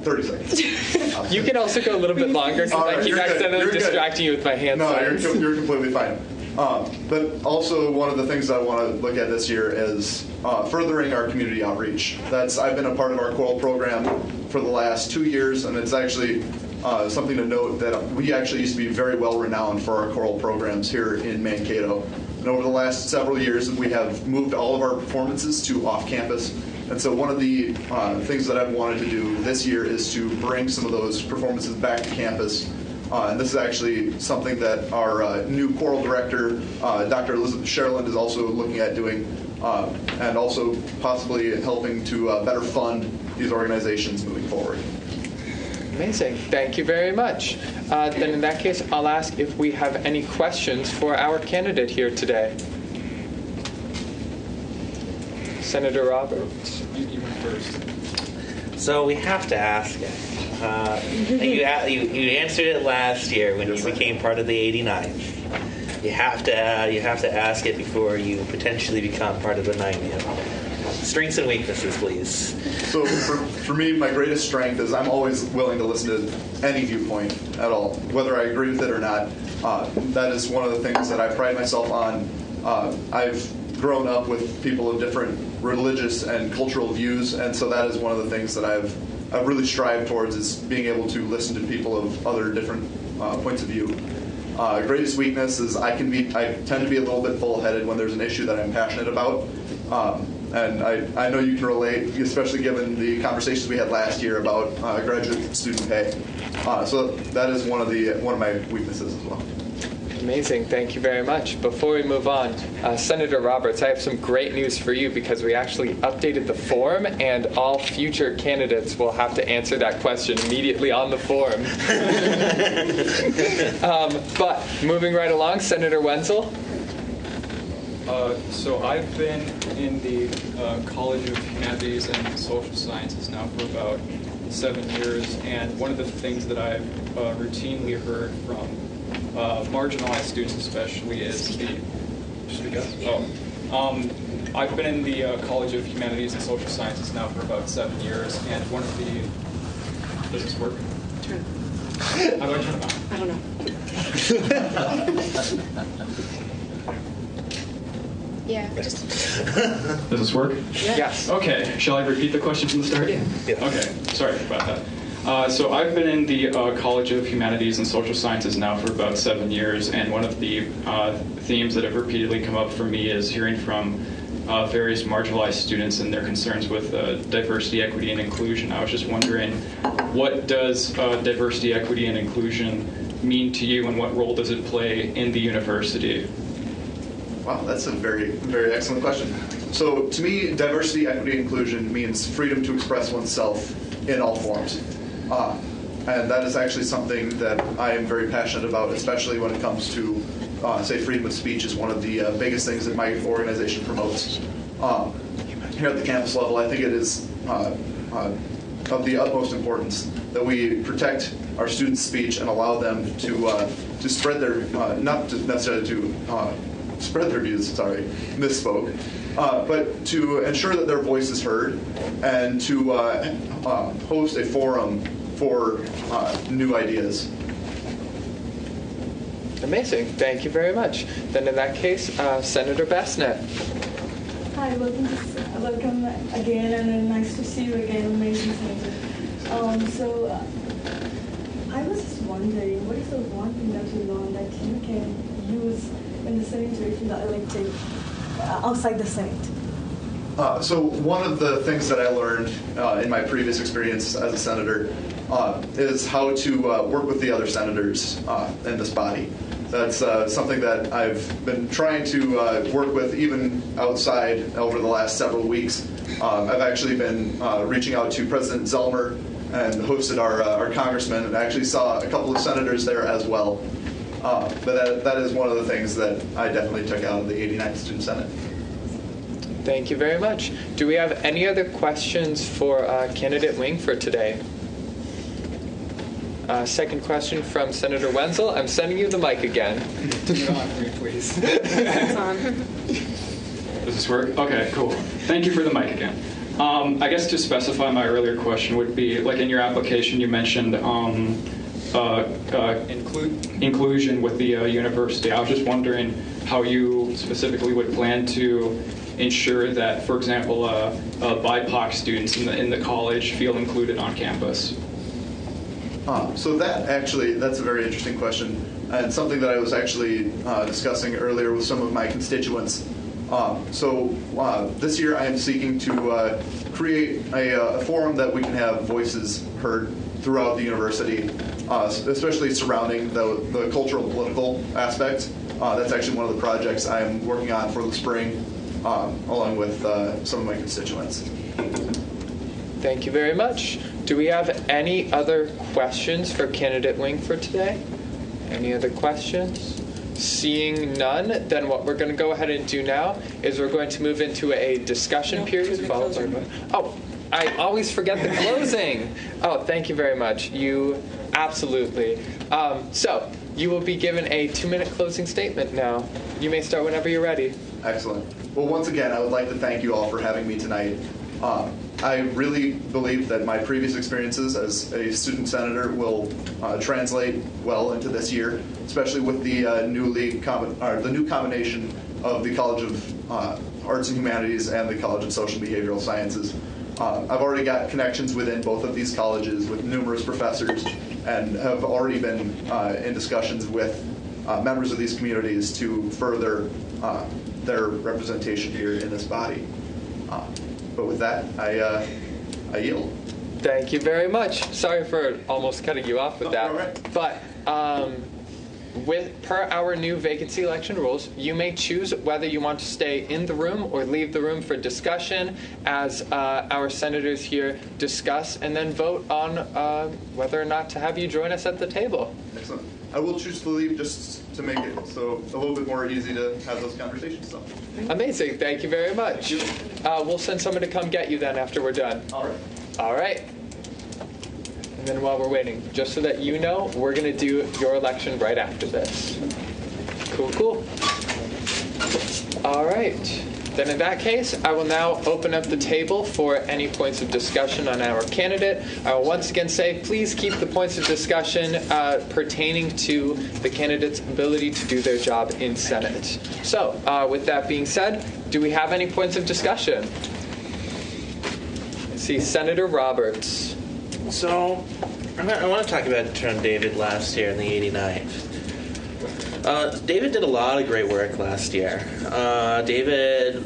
30 seconds.
You can also go a little bit longer because I keep accidentally distracting you with my hand signs.
No, you're completely fine. But also one of the things I want to look at this year is furthering our community outreach. I've been a part of our choral program for the last 2 years, and it's actually something to note that we actually used to be very well renowned for our choral programs here in Mankato. And over the last several years, we have moved all of our performances to off-campus. And so one of the things that I've wanted to do this year is to bring some of those performances back to campus. And this is actually something that our new choral director, Dr. Elizabeth Sherland, is also looking at doing, and also possibly helping to better fund these organizations moving forward.
Amazing. Thank you very much. Then in that case, I'll ask if we have any questions for our candidate here today. Senator Roberts.
You went first.
So we have to ask it. You answered it last year when you became part of the 89th. You have to ask it before you potentially become part of the 90th. Strengths and weaknesses, please.
So for me, my greatest strength is I'm always willing to listen to any viewpoint at all, whether I agree with it or not. That is one of the things that I pride myself on. I've grown up with people of different religious and cultural views, and so that is one of the things that I've really strived towards, is being able to listen to people of other different points of view. Greatest weakness is I tend to be a little bit full-headed when there's an issue that I'm passionate about. And I know you can relate, especially given the conversations we had last year about graduate student pay. So that is one of my weaknesses as well.
Amazing. Thank you very much. Before we move on, Senator Roberts, I have some great news for you because we actually updated the form, and all future candidates will have to answer that question immediately on the form. But moving right along, Senator Wenzel.
So I've been in the College of Humanities and Social Sciences now for about 7 years, and one of the things that I've routinely heard from marginalized students especially is I've been in the College of Humanities and Social Sciences now for about 7 years, and one of the... Does this work?
Turn it.
How do I turn it on?
I don't know.
Yeah, just
Does this work?
Yes.
Okay. Shall I repeat the question from the start? Yeah. Okay. Sorry about that. So I've been in the College of Humanities and Social Sciences now for about 7 years, and one of the themes that have repeatedly come up for me is hearing from various marginalized students and their concerns with diversity, equity, and inclusion. I was just wondering, what does diversity, equity, and inclusion mean to you, and what role does it play in the university?
Wow, that's a very, very excellent question. So to me, diversity, equity, and inclusion means freedom to express oneself in all forms. And that is actually something that I am very passionate about, especially when it comes to, say, freedom of speech is one of the biggest things that my organization promotes. Here at the campus level, I think it is of the utmost importance that we protect our students' speech and allow them to spread their, not to necessarily to spread their views, sorry, misspoke, but to ensure that their voice is heard and to host a forum for new ideas.
Amazing. Thank you very much. Then in that case, Senator Bassnett.
Hi, welcome again, and nice to see you again, amazing senator. I was just wondering, what is the one thing that you learned that you can use in the Senate or if you got elected outside the Senate?
So one of the things that I learned in my previous experience as a senator is how to work with the other senators in this body. That's something that I've been trying to work with even outside over the last several weeks. I've actually been reaching out to President Zellmer and hosted our congressman, and I actually saw a couple of senators there as well. But that is one of the things that I definitely took out of the 89th Student Senate.
Thank you very much. Do we have any other questions for candidate Wing for today? Second question from Senator Wenzel. I'm sending you the mic again.
Turn it on for me, please. Does this work? Okay, cool. Thank you for the mic again. I guess to specify my earlier question would be, like in your application you mentioned inclusion with the university. I was just wondering how you specifically would plan to ensure that, for example, BIPOC students in the college feel included on campus.
So that's a very interesting question, and something that I was actually discussing earlier with some of my constituents. This year I am seeking to create a forum that we can have voices heard throughout the university, especially surrounding the cultural and political aspect. That's actually one of the projects I'm working on for the spring, along with some of my constituents.
Thank you very much. Do we have any other questions for candidate Wing for today? Any other questions? Seeing none, then what we're going to go ahead and do now is we're going to move into a discussion period. Oh, I always forget the closing. Oh, thank you very much. You absolutely. So you will be given a 2-minute closing statement now. You may start whenever you're ready.
Excellent. Well, once again, I would like to thank you all for having me tonight. I really believe that my previous experiences as a student senator will translate well into this year, especially with the new combination of the College of Arts and Humanities and the College of Social and Behavioral Sciences. I've already got connections within both of these colleges with numerous professors, and have already been in discussions with members of these communities to further their representation here in this body. But with that, I yield.
Thank you very much. Sorry for almost cutting you off with that.
All right.
But per our new vacancy election rules, you may choose whether you want to stay in the room or leave the room for discussion as our senators here discuss and then vote on whether or not to have you join us at the table.
Excellent. I will choose to leave just to make it so a little bit more easy to have those conversations. So.
Amazing. Thank you very much. We'll send someone to come get you then after we're done.
All right.
All right. And then while we're waiting, just so that you know, we're going to do your election right after this. Cool. All right. Then in that case, I will now open up the table for any points of discussion on our candidate. I will once again say, please keep the points of discussion pertaining to the candidate's ability to do their job in Senate. So, with that being said, do we have any points of discussion? I see Senator Roberts.
So, I want to talk about Turn David last year in the 89th. David did a lot of great work last year. David,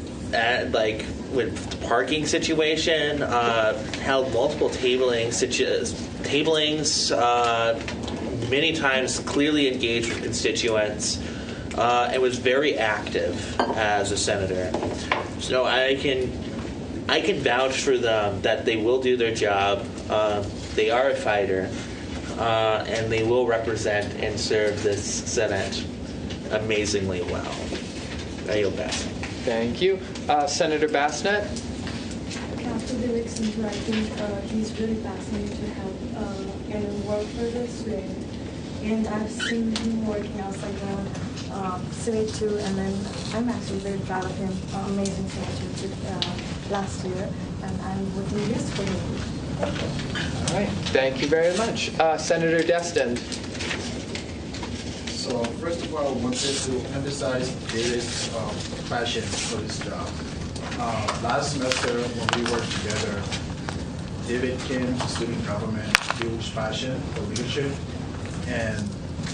with the parking situation, held multiple tablings, many times clearly engaged with constituents, and was very active as a senator. So I can vouch for them that they will do their job. They are a fighter. And they will represent and serve this Senate amazingly well. I yield back.
Thank you. Senator Bassnett?
After the elections, I think he's really passionate to help and work for the student. And I've seen him working outside the Senate too, and then I'm actually very proud of him. Amazing senator last year, and I'm voting yes for him.
All right. Thank you very much. Senator Destin.
So first of all, I wanted to emphasize David's passion for this job. Last semester, when we worked together, David came to student government, huge passion for leadership, and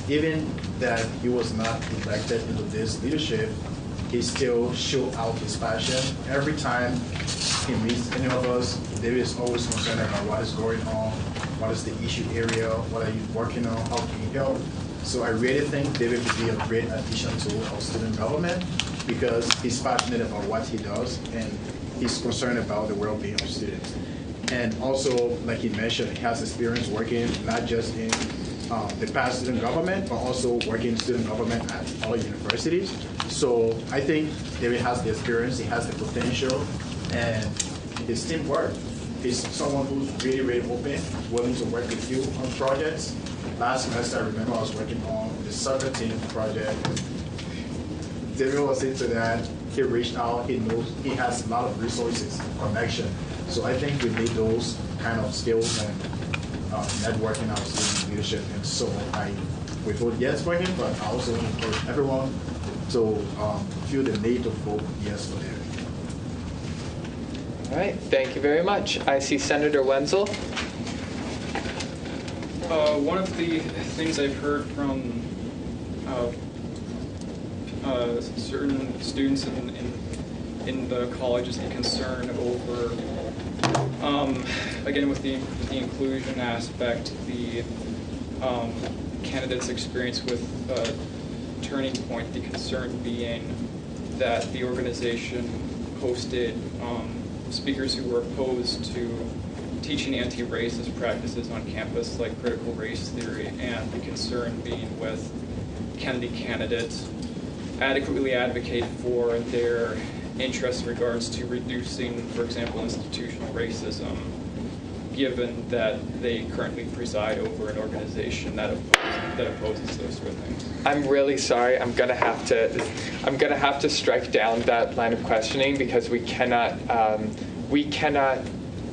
even that he was not elected into this leadership, he still showed out his passion. Every time he meets any of us, David is always concerned about what is going on, what is the issue area, what are you working on, how can you help. So I really think David would be a great addition to our student government because he's passionate about what he does and he's concerned about the well-being of students. And also, like he mentioned, he has experience working not just in the past student government, but also working in student government at other universities. So I think David has the experience, he has the potential, and his teamwork. He's someone who's really, really open, willing to work with you on projects. Last semester, I remember I was working on the soccer team project. David was into that. He reached out. He knows he has a lot of resources, connection. So I think we need those kind of skills and networking our student leadership. And so we vote yes for him, but I also encourage everyone to feel the need to vote yes for him.
All right, thank you very much. I see Senator Wenzel.
One of the things I've heard from certain students in the college is the concern over, again, with the inclusion aspect, the candidate's experience with Turning Point, the concern being that the organization hosted speakers who were opposed to teaching anti-racist practices on campus like critical race theory, and the concern being with, can the candidate adequately advocate for their interests in regards to reducing, for example, institutional racism, given that they currently preside over an organization that opposes those sort of things.
I'm really sorry. I'm gonna have to strike down that line of questioning because we cannot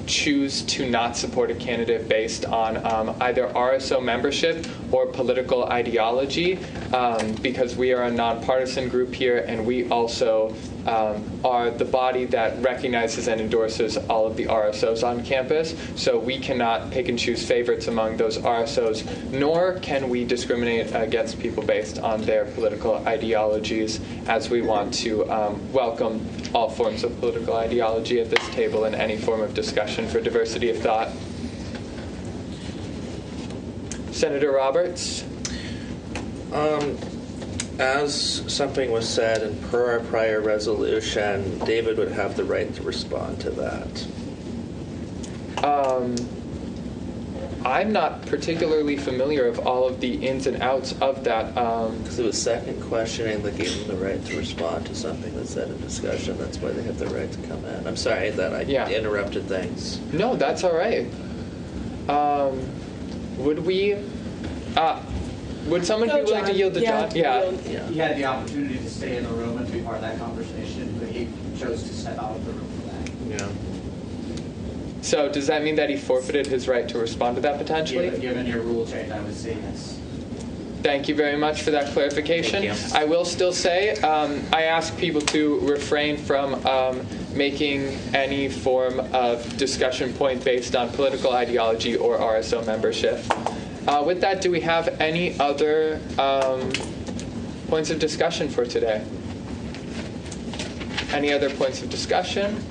choose to not support a candidate based on either RSO membership or political ideology, because we are a nonpartisan group here, and we also are the body that recognizes and endorses all of the RSOs on campus. So we cannot pick and choose favorites among those RSOs, nor can we discriminate against people based on their political ideologies, as we want to welcome all forms of political ideology at this table in any form of discussion for diversity of thought. Senator Roberts?
As something was said, and per our prior resolution, David would have the right to respond to that.
I'm not particularly familiar of all of the ins and outs of that.
Because it was second questioning that gave them the right to respond to something that's said in discussion. That's why they have the right to come in. I'm sorry that I interrupted things.
Would someone be willing to yield to John? Yeah.
He had the opportunity to stay in the room and be part of that conversation, but he chose to step out of the room for that.
Yeah. So does that mean that he forfeited his right to respond to that potentially?
Given your rule change, I would say yes.
Thank you very much for that clarification. I will still say I ask people to refrain from making any form of discussion point based on political ideology or RSO membership. With that, do we have any other points of discussion for today? Any other points of discussion?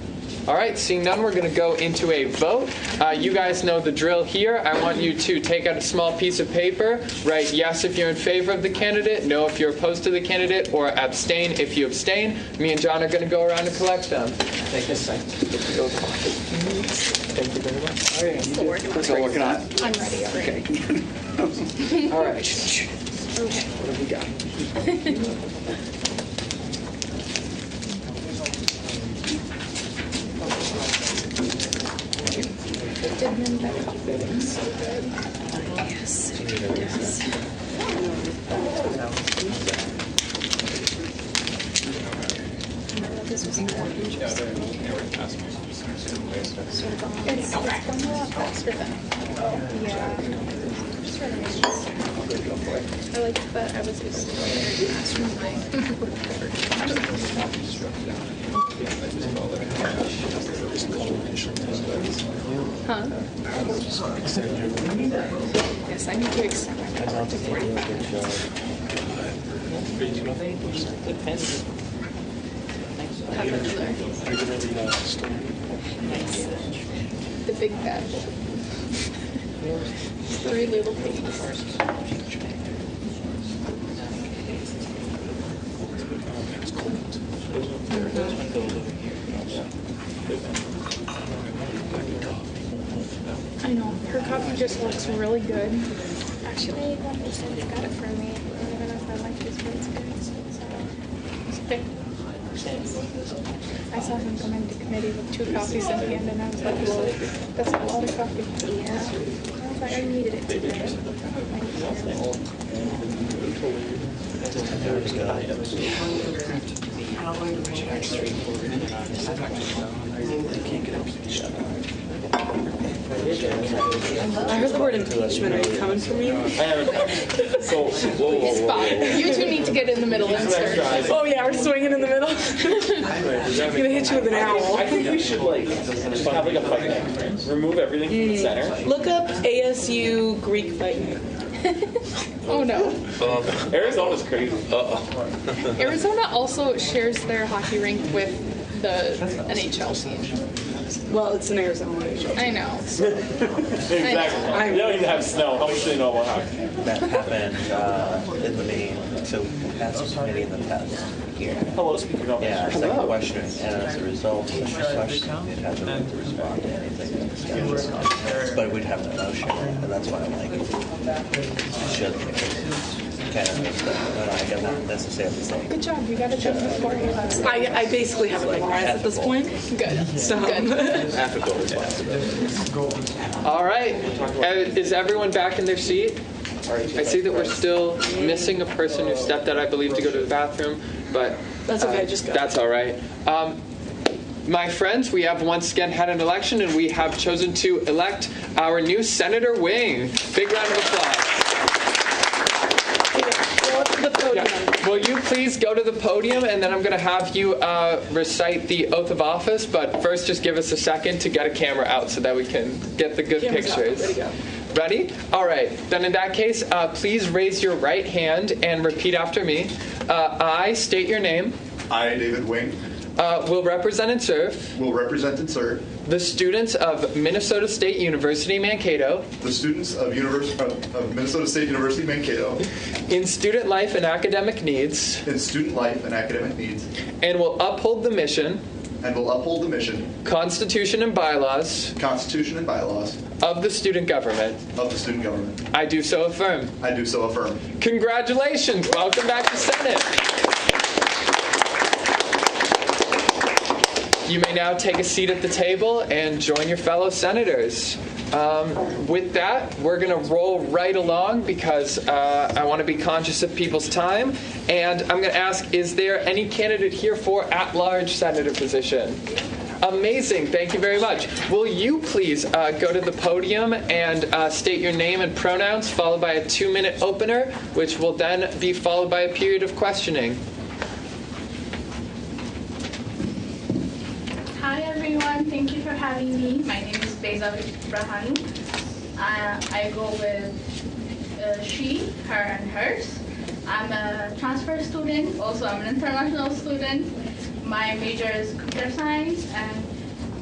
All right, seeing none, we're going to go into a vote. You guys know the drill here. I want you to take out a small piece of paper, write yes if you're in favor of the candidate, no if you're opposed to the candidate, or abstain if you abstain. Me and John are going to go around and collect them.
Take this side.
Thank you very much.
Still working on it.
I'm ready already.
Okay. All right.
Okay.
What have we got?
So good. Yes, it does. This was orange. It's going a lot faster than yeah. Just for the I like it, but I was able to go very fast from Huh? Yes, I need to extend my power to 45 minutes. Have another. Nice. The big bad. 3 little piggies. I know. Her coffee just looks really good. Actually, one person got it for me. I don't know if I like his but it's good. So, okay. I saw him come into committee with 2 coffees in hand, and I was like, whoa, that's a lot of coffee. Yeah. I was like, I needed it today.
I heard the word impeachment. Are you coming for me?
So, you two need to get in the middle and start.
Oh yeah, we're swinging in the middle. I'm gonna hit you with an owl.
I think we should just have a fight night. Remove everything from the center.
Look up ASU Greek fight night.
Oh no.
Arizona's crazy.
Arizona also shares their hockey rink with the NHL team.
Well, it's in Arizona.
I know.
Exactly. You don't even have snow. How much do you know about hockey?
That happened in the main, so that's committee in the past year.
Hello, speaking of.
Yeah, second question, and as a result of the question, it has the right to respond to anything in discussion. But we'd have to motion, and that's why I'm like, should kind of, but I don't necessarily say.
Good job. You got it done before you left.
I basically have it memorized at this point.
Good.
So.
Ethical responsibility.
All right. Is everyone back in their seat? I see that we're still missing a person who stepped out, I believe, to go to the bathroom, but
that's okay. Just go.
That's all right. My friends, we have once again had an election, and we have chosen to elect our new Senator Wing. Big round of applause. Will you please go to the podium, and then I'm going to have you recite the oath of office, but first just give us a second to get a camera out so that we can get the good
Camera's
pictures.
Ready to go.
Ready? All right. Then in that case, please raise your right hand and repeat after me. I state your name.
I, David Wing.
Will represent and serve.
Will represent and serve.
The students of Minnesota State University, Mankato.
The students of Minnesota State University, Mankato.
In student life and academic needs.
In student life and academic needs.
And will uphold the mission.
And will uphold the mission.
Constitution and bylaws.
Constitution and bylaws.
Of the student government.
Of the student government.
I do so affirm.
I do so affirm.
Congratulations. Welcome back to Senate. You may now take a seat at the table and join your fellow senators. With that, we're going to roll right along because I want to be conscious of people's time. And I'm going to ask, is there any candidate here for at-large senator position? Amazing. Thank you very much. Will you please go to the podium and state your name and pronouns, followed by a 2-minute opener, which will then be followed by a period of questioning.
Hi everyone, thank you for having me. My name is Beza Brahani. I go with she, her, and hers. I'm a transfer student, also I'm an international student. My major is computer science, and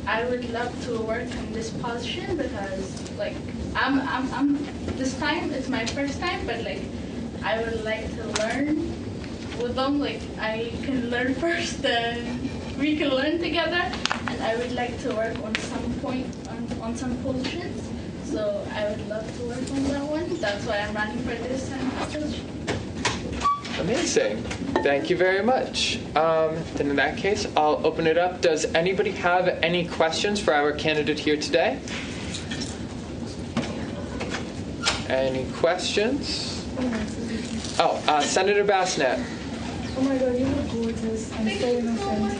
I would love to work in this position because, like, I'm this time it's my first time, but like, I would like to learn with them. Like, I can learn first, then we can learn together, and I would like to work on some point on some positions. So I would love to work on that one. That's why I'm running for this position.
Amazing. Thank you very much. Then in that case, I'll open it up. Does anybody have any questions for our candidate here today? Any questions? Oh, Senator Bassnett.
Oh my God, you look gorgeous. I'm so innocent.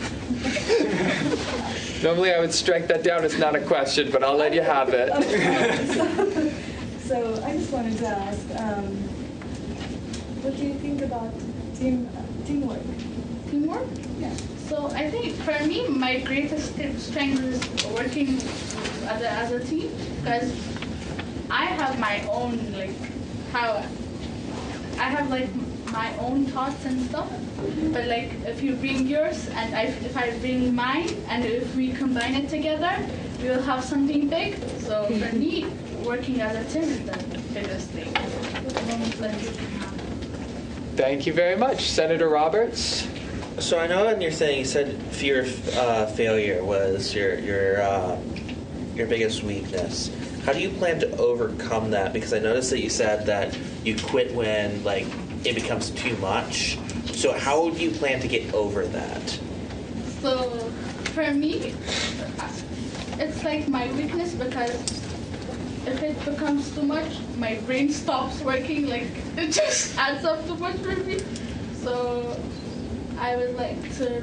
Normally I would strike that down as not a question, but I'll let you have it.
So I just wanted to ask, what do you think about teamwork?
Teamwork? Yeah. So I think for me, my greatest strength is working as a team, because I have my own, like, my own thoughts and stuff. But like, if you bring yours and if I bring mine, and if we combine it together, we will have something big. So for me, working as a team is the biggest thing.
Thank you very much. Senator Roberts?
So I know in your thing you said fear of failure was your biggest weakness. How do you plan to overcome that? Because I noticed that you said that you quit when like it becomes too much. So how do you plan to get over that?
So for me, it's like my weakness, because if it becomes too much, my brain stops working. Like, it just adds up too much for me. So I would like to.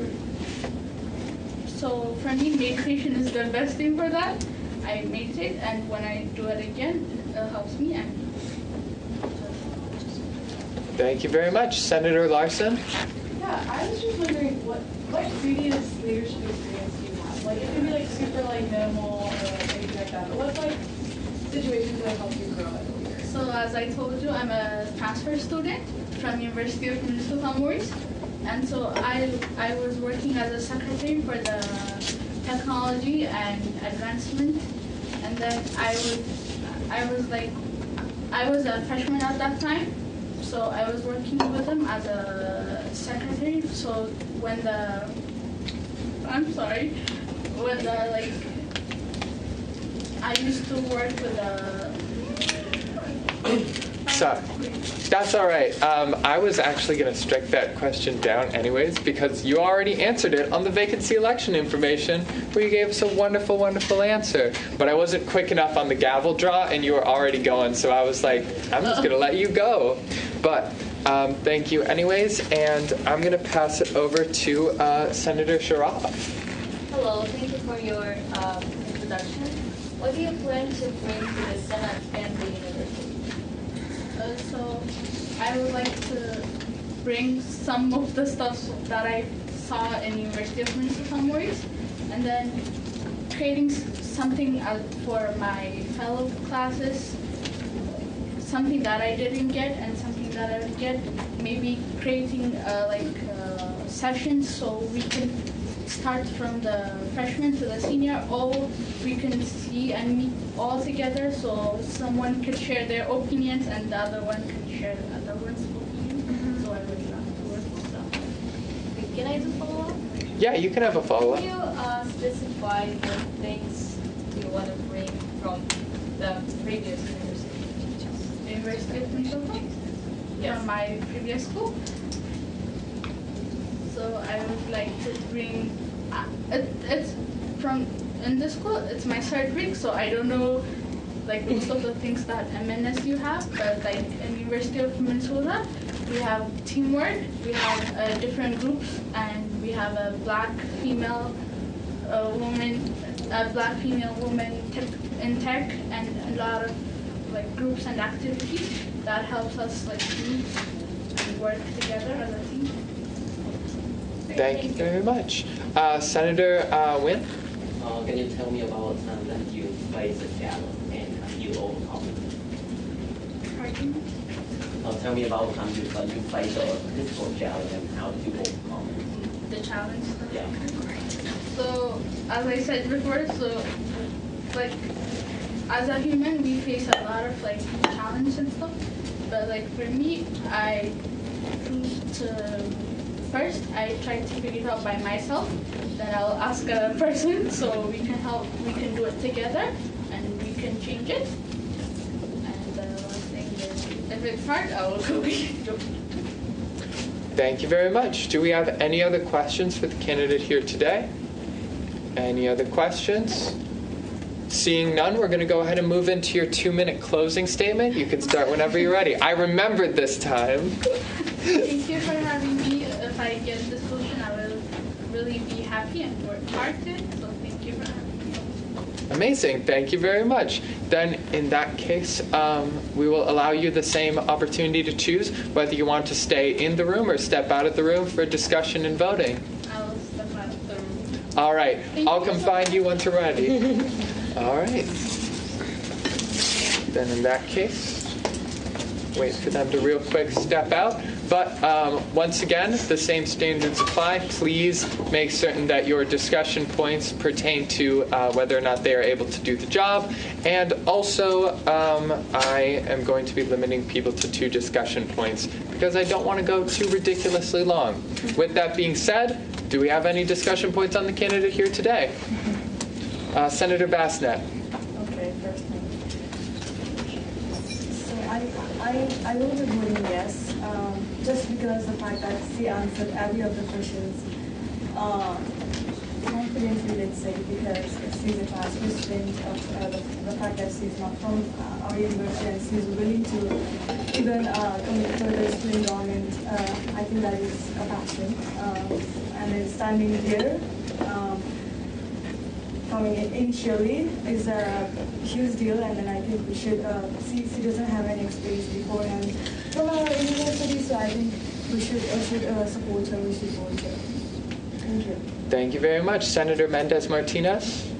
So for me, meditation is the best thing for that. I meditate, and when I do it again, it helps me. And
Thank you very much. Senator Larson?
Yeah, I was just wondering what previous leadership experience do you have? Like, it could be like super like minimal or like anything like that, but what like situations that help you grow as a leader?
so as I told you, I'm a transfer student from University of Minnesota St. Maurice, and so I was working as a secretary for the technology and advancement, and then I was a freshman at that time. So I was working with them as a secretary. So when I used to work with
So, that's all right. I was actually going to strike that question down anyways, because you already answered it on the vacancy election information, where you gave us a wonderful, wonderful answer. But I wasn't quick enough on the gavel draw, and you were already going, so I was like, I'm just going to let you go. But thank you anyways, and I'm going to pass it over to Senator Sharaf.
Hello, thank you for your introduction. What do you plan to bring to the Senate and the university?
So I would like to bring some of the stuff that I saw in University of Minnesota St. Maurice, and then creating something for my fellow classes, something that I didn't get and something that I would get. Maybe creating sessions so we can start from the freshman to the senior, all we can see and meet all together, so someone could share their opinions and the other one could share the other one's opinion. So I would love to work with that.
Can I just follow up?
Yeah, you can have a follow-up.
Can you specify the things you want to bring from the previous university teachers?
University of Minnesota? Yes. From my previous school. So I would like to bring, it's from, in this school, it's my third week, so I don't know like most of the things that MNSU have, but like in University of Minnesota, we have teamwork, we have different groups, and we have a black female woman in tech, and a lot of like groups and activities that helps us like meet and work together as a team.
Thank you very much. Senator Nguyen?
Can you tell me about the time that you faced a challenge and how you overcome it?
Pardon?
Tell me about the time you faced a difficult challenge and how did you overcome it?
The challenge?
Yeah.
So, as I said before, so like as a human, we face a lot of like challenges and stuff. But like for me, I choose to first I try to figure it out by myself. Then I'll ask a person so we can do it together, and we can change it. And one thing is, if it's hard, I will go.
Thank you very much. Do we have any other questions for the candidate here today? Any other questions? Seeing none, we're going to go ahead and move into your 2-minute closing statement. You can start whenever you're ready. I remembered this time.
Thank you for having me. If I get this solution, I will really be happy and work hard to. So thank you for having me.
Amazing. Thank you very much. Then, in that case, we will allow you the same opportunity to choose whether you want to stay in the room or step out of the room for discussion and voting.
I'll step out of the room.
All right. I'll come find you once you're ready. All right. Then in that case, wait for them to real quick step out. But once again, the same standards apply. Please make certain that your discussion points pertain to whether or not they are able to do the job. And also, I am going to be limiting people to 2 discussion points because I don't want to go too ridiculously long. With that being said, do we have any discussion points on the candidate here today? Senator Bassnett.
Okay, first thing. So I will be voting yes, just because the fact that she answered every of the questions confidently, let's say, because she's a class president, the fact that she's not from our university and she's willing to even commit further to enrollment, I think that is a passion. And then standing here, coming in initially is a huge deal, and then I think we should, she doesn't have any experience beforehand from our university, so I think we should support her, we should vote her. Thank you.
Thank you very much. Senator Mendez-Martinez.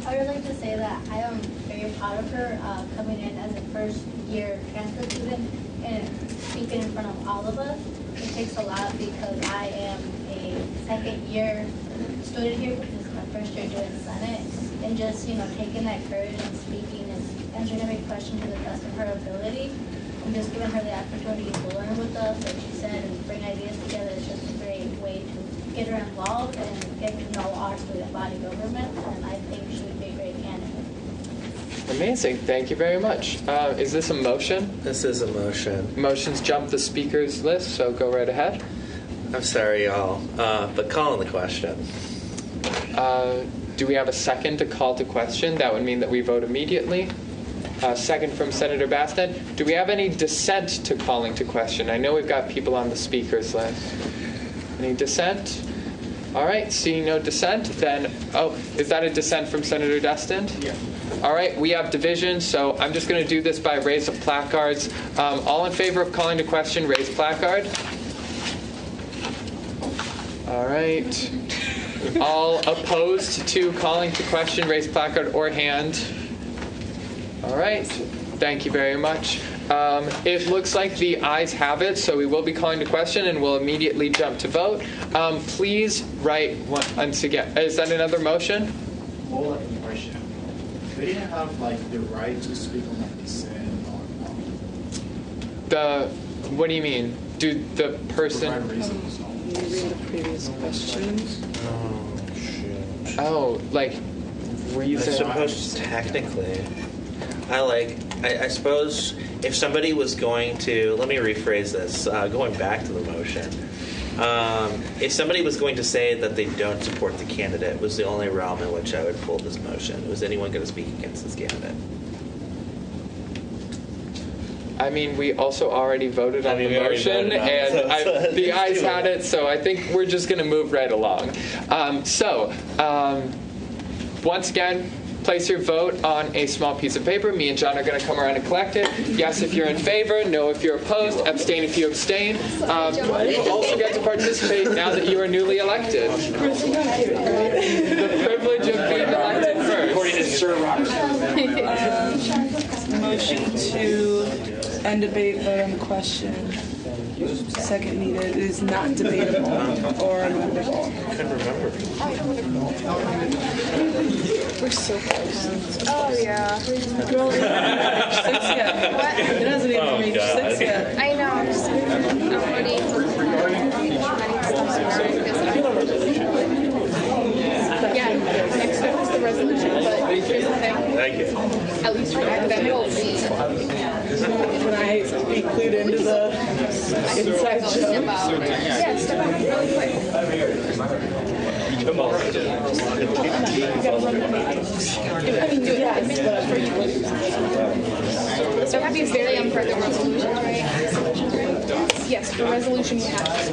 I would like to say that I am very proud of her coming in as a first-year transfer student and speaking in front of all of us. It takes a lot because I am a second-year student here, which is my first year doing Senate, and just taking that courage and speaking and answering every question to the best of her ability, and just giving her the opportunity to learn with us, like she said, and bring ideas together is just a great way to get her involved and get to know our student body government, and I think she would be a great candidate.
Amazing. Thank you very much. Is this a motion?
This is a motion.
Motions jump the speakers list, so go right ahead.
I'm sorry, y'all, but calling the question.
Do we have a second to call to question? That would mean that we vote immediately. Second from Senator Bassnett. Do we have any dissent to calling to question? I know we've got people on the speakers list. Any dissent? All right, seeing no dissent, then, is that a dissent from Senator Destin?
Yeah.
All right, we have division, so I'm just going to do this by raise of placards. All in favor of calling to question, raise placard. All right. All opposed to calling to question, raise placard or hand. All right. Thank you very much. It looks like the ayes have it, so we will be calling to question and we'll immediately jump to vote. Please write once again. Is that another motion?
More like a question. They didn't have the right to speak on the dissent or
What do you mean? Do the person?
Can you read the previous questions?
Oh, shoot.
Oh, reason.
I suppose technically. I suppose if somebody was going to, let me rephrase this, going back to the motion. If somebody was going to say that they don't support the candidate was the only realm in which I would pull this motion. Was anyone going to speak against this candidate?
I mean, we also already voted on the
we already
motion,
voted on it,
and
so
the
let's
ayes
do
had it, so I think we're just going to move right along. Once again, place your vote on a small piece of paper. Me and John are going to come around and collect it. Yes if you're in favor, no if you're opposed, abstain if you abstain. You also get to participate now that you are newly elected. The privilege of being elected first.
According to Sir Robert.
Motion to end debate, vote on the question. Second needed. It is not debatable or amendable.
I couldn't remember.
We're so close.
Oh, yeah.
Girl, it hasn't reached 6 yet.
What?
It hasn't even reached 6 yet.
I know. I'm ready. Yeah, next up is the resolution, but here's the thing.
Thank you.
At least for academics.
When I be clued into the inside joke.
Yeah, step out really quick. I mean, do it. So have you very for the resolutions, right? Yes, for resolution you have to.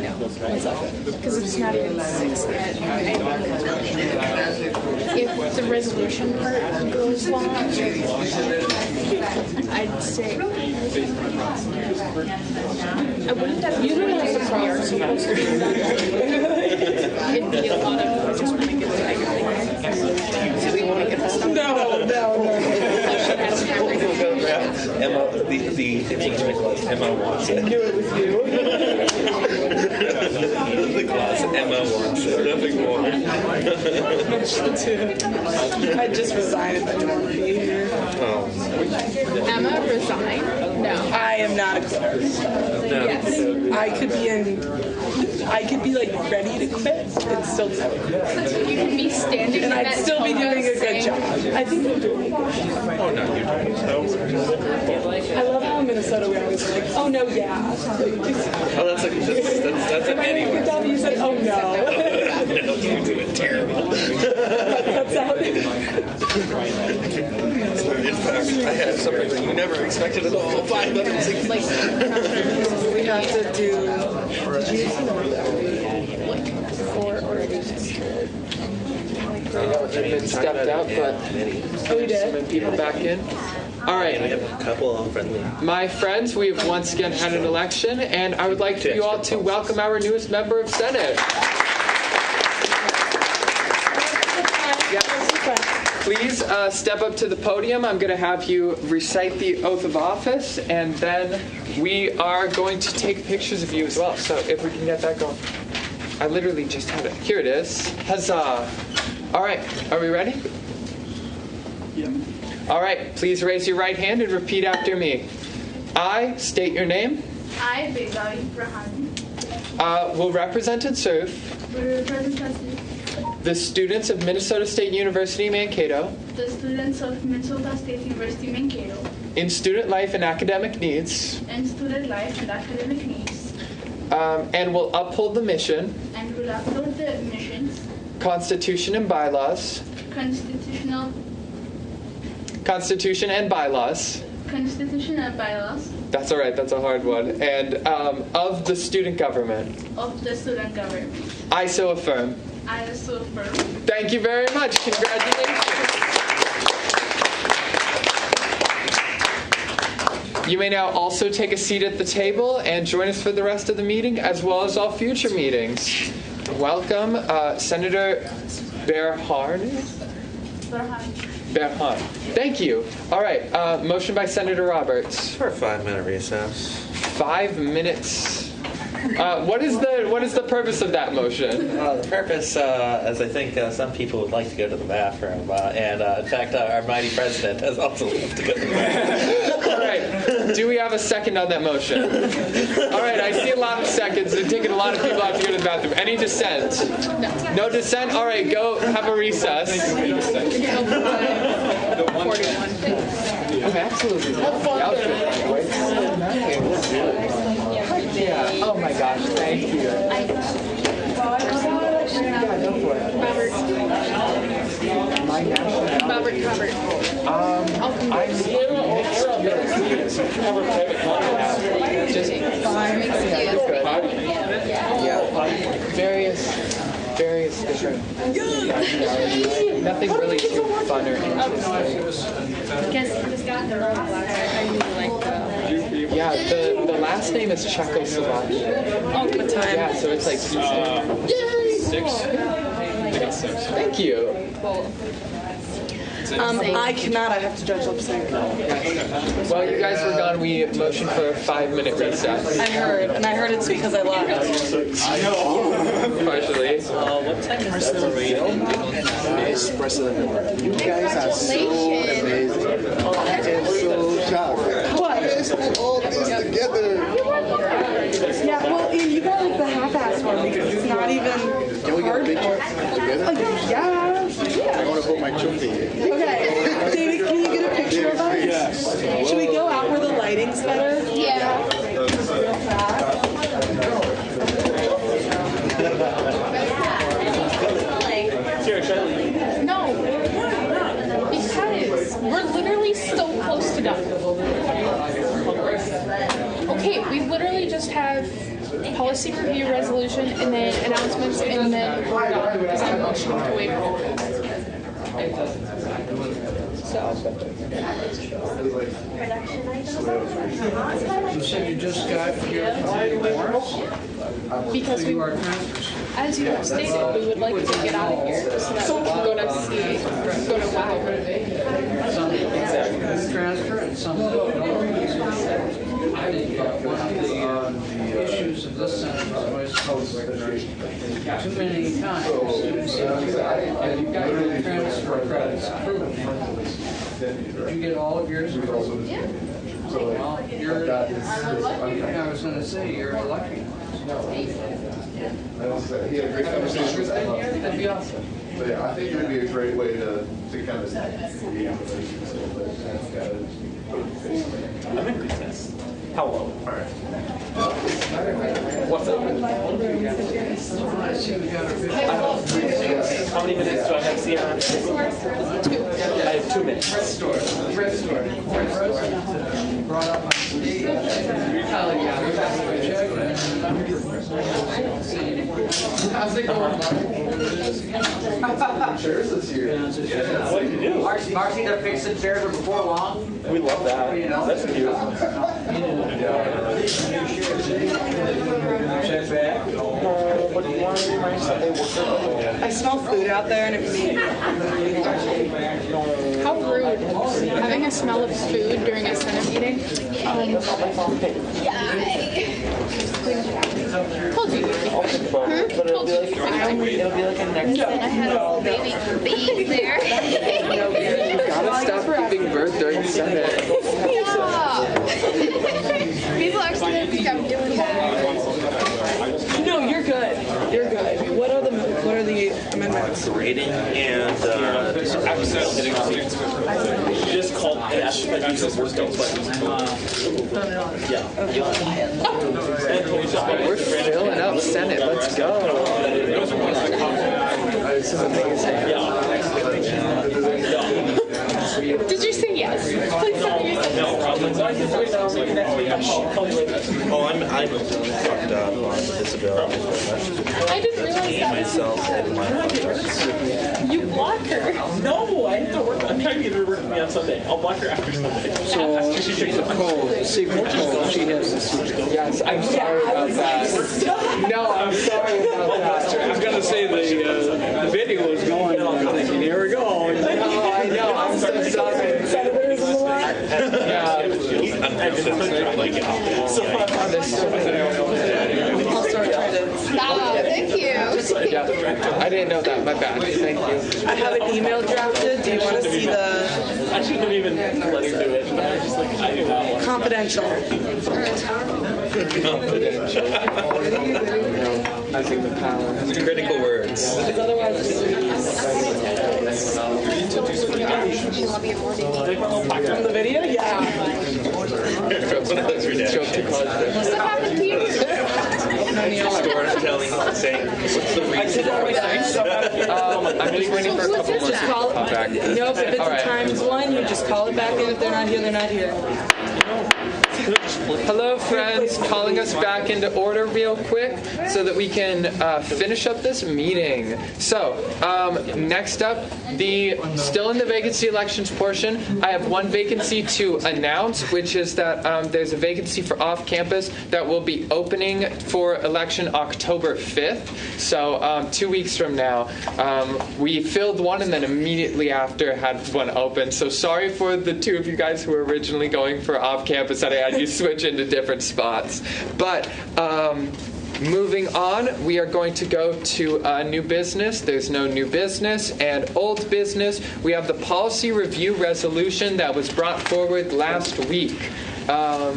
No, because it's not even 6 yet. If the resolution part goes long, I'd say. I wouldn't have you don't have to priority. It'd be a lot of just want to get to everything. Do we want to get this done?
No.
Emma, the impeachment clause, Emma wants it.
I knew it was you.
The clause, Emma wants it. Nothing more.
I'd just resign if I didn't want to be here.
Oh.
Emma, resign? No.
I am not a quitter.
No.
Yes. I could be like ready to quit and still do it.
You could be standing
And
in
I'd
that
still be doing a good
saying-
job. I think we're doing a good job.
Oh, no, you're doing so.
I love how in Minnesota we always like, oh no, yeah.
Oh, that's an anyway.
Good job, you said, oh no.
No, you're doing terrible.
That's how
In fact, I have something that you never expected at all. 5 minutes.
we have to do. Did you four orders?
I know it's been stepped out, but
we did.
some people back in. All right.
We have a couple of friendly.
My friends, we have once again had an election, and I would like for you all to welcome our newest member of Senate. Please step up to the podium. I'm going to have you recite the oath of office, and then we are going to take pictures of you as well. So if we can get that going. I literally just had it. Here it is. Huzzah. All right. Are we ready?
Yeah.
All right. Please raise your right hand and repeat after me. I state your name.
I, Bega Ibrahim,
Will represent and serve
represent
the students of Minnesota State University, Mankato
the students of Minnesota State University, Mankato,
in student life and academic needs,
and student life and academic needs,
and will uphold the mission,
and will uphold the missions,
Constitution and bylaws,
Constitution
and bylaws. That's all right. That's a hard one. And of the student government.
of the student government.
I so affirm.
I also affirm.
Thank you very much. Congratulations. You may now also take a seat at the table and join us for the rest of the meeting, as well as all future meetings. Welcome, Senator Berhan. Thank you. All right. Motion by Senator Roberts.
For a 5-minute recess.
5 minutes. What is the purpose of that motion?
The purpose, as I think some people would like to go to the bathroom, and in fact, our mighty president has also left to go to the bathroom.
All right. Do we have a second on that motion? All right. I see a lot of seconds. It's taking a lot of people out to go to the bathroom. Any dissent? No dissent? All right. Go have a recess. Oh, absolutely. Yeah. Oh my gosh. Thank you. Yeah, go for it.
Robert.
I'm mixed European. Just various different nationalities. Nothing really too fun or interesting. Yeah, the last name is Czechoslovakia.
Oh, good time.
Yeah, so it's like Eastern.
6. I got 6.
Thank you.
I cannot. I have to judge lip sync.
While you guys were gone, we motioned for a 5-minute recess.
I heard, and I heard it's because I left.
I know. Partially.
What time is that reading?
Vice President. You guys are so amazing. I'm so shocked.
What?
All this together.
Yeah, well, Ian, you got like the half-ass one because it's not even
Can we get a picture together?
Yeah.
I want to put my chunky in.
Okay. David, can you get a picture of us?
Yes.
Should we go out where the lighting's better?
Yeah.
No, because we're literally so close to done. Okay, we literally just have policy review resolution and then announcements and then we're done. Because I'm motioning to waive roll call.
You said you just got your warrants?
Because we were, as you have stated, we would like to get out of here so that we can go to WOW.
Some transfer and some I think one of the issues of this sentence was too many times have you got your transfer credits approved? Did you get all of yours approved?
Yeah.
Well, you're, I was going to say, you're a lucky one.
He had a great conversation.
That'd be awesome.
So yeah, I think it would be a great way to kind of
I'm in recess. Hello. All right. What's up? How many minutes do I have, Sienna? 2. I have 2 minutes.
Brought up on stage. How's it going,
chairs this year.
What did you do?
Marcy gonna fix the chairs before long.
We love that. That's cute. What do you want to do?
I smell food out there, and it
How rude. Having a smell of food during a Senate meeting. Told you.
But it'll be like a next.
I had a little baby there.
You gotta stop giving birth during Senate.
People actually think I'm doing that.
No, you're good. You're good. What are the amendments?
Grading and
Just called F, but use the word don't.
We're filling up Senate. Let's go.
Did you say yes? Please tell me you said yes.
Oh, I'm fucked up on disability.
I didn't realize that.
Myself and my mother.
You block her.
No, I have to work. I'm trying to get her to work with me on Sunday. I'll block her after Sunday.
So, the secret code, she has the secret.
Yes, I'm sorry about that. No, I'm sorry about that.
I was going to say the video was going on. I'm thinking, here we go.
No, I know. I'm so sorry. Yeah.
I'll start trying to.
Thank you.
Yeah, I didn't know that. My bad. Thank you.
I have an email drafted. Do you want to see the
I shouldn't have even let her do it. I was just like, I do not want
confidential?
I think the power.
Critical words.
From the video? Yeah.
Joke to college.
What happened to you?
Storytelling, saying, what's the reason?
I'm just waiting for a couple more
Just
people
call
to come back.
Nope, if it's
All
a
right.
timed one, you just call it back in. If they're not here, they're not here.
Hello, friends. Calling us back into order real quick so that we can finish up this meeting. So, next up, still in the vacancy elections portion, I have one vacancy to announce, which is that there's a vacancy for off-campus that will be opening for election October 5th. So, 2 weeks from now, we filled one and then immediately after had one open. So, sorry for the two of you guys who were originally going for off-campus that I had you switch into different spots. But moving on, we are going to go to new business. There's no new business. And old business, we have the policy review resolution that was brought forward last week. I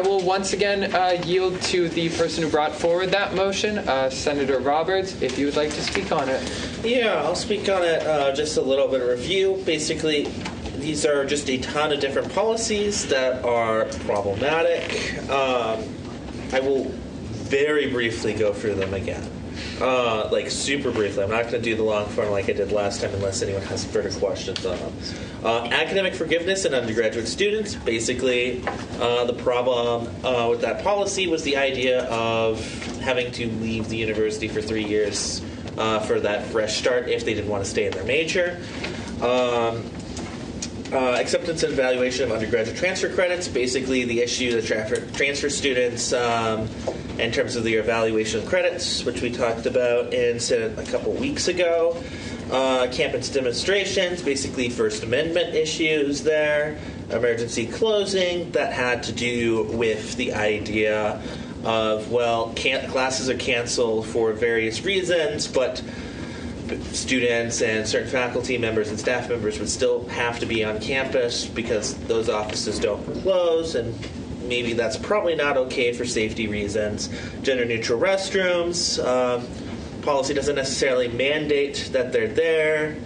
will once again yield to the person who brought forward that motion, Senator Roberts, if you would like to speak on it.
Yeah, I'll speak on it. Just a little bit of review. Basically, these are just a ton of different policies that are problematic. I will very briefly go through them again. Like super briefly. I'm not going to do the long form like I did last time unless anyone has further questions on them. Academic forgiveness in undergraduate students. Basically, the problem with that policy was the idea of having to leave the university for 3 years for that fresh start if they didn't want to stay in their major. Acceptance and evaluation of undergraduate transfer credits. Basically, the issue that transfer students in terms of their evaluation of credits, which we talked about in Senate a couple weeks ago. Campus demonstrations, basically First Amendment issues there. Emergency closing, that had to do with the idea of, well, classes are canceled for various reasons, but students and certain faculty members and staff members would still have to be on campus because those offices don't close, and maybe that's probably not okay for safety reasons. Gender-neutral restrooms. Policy doesn't necessarily mandate that they're there,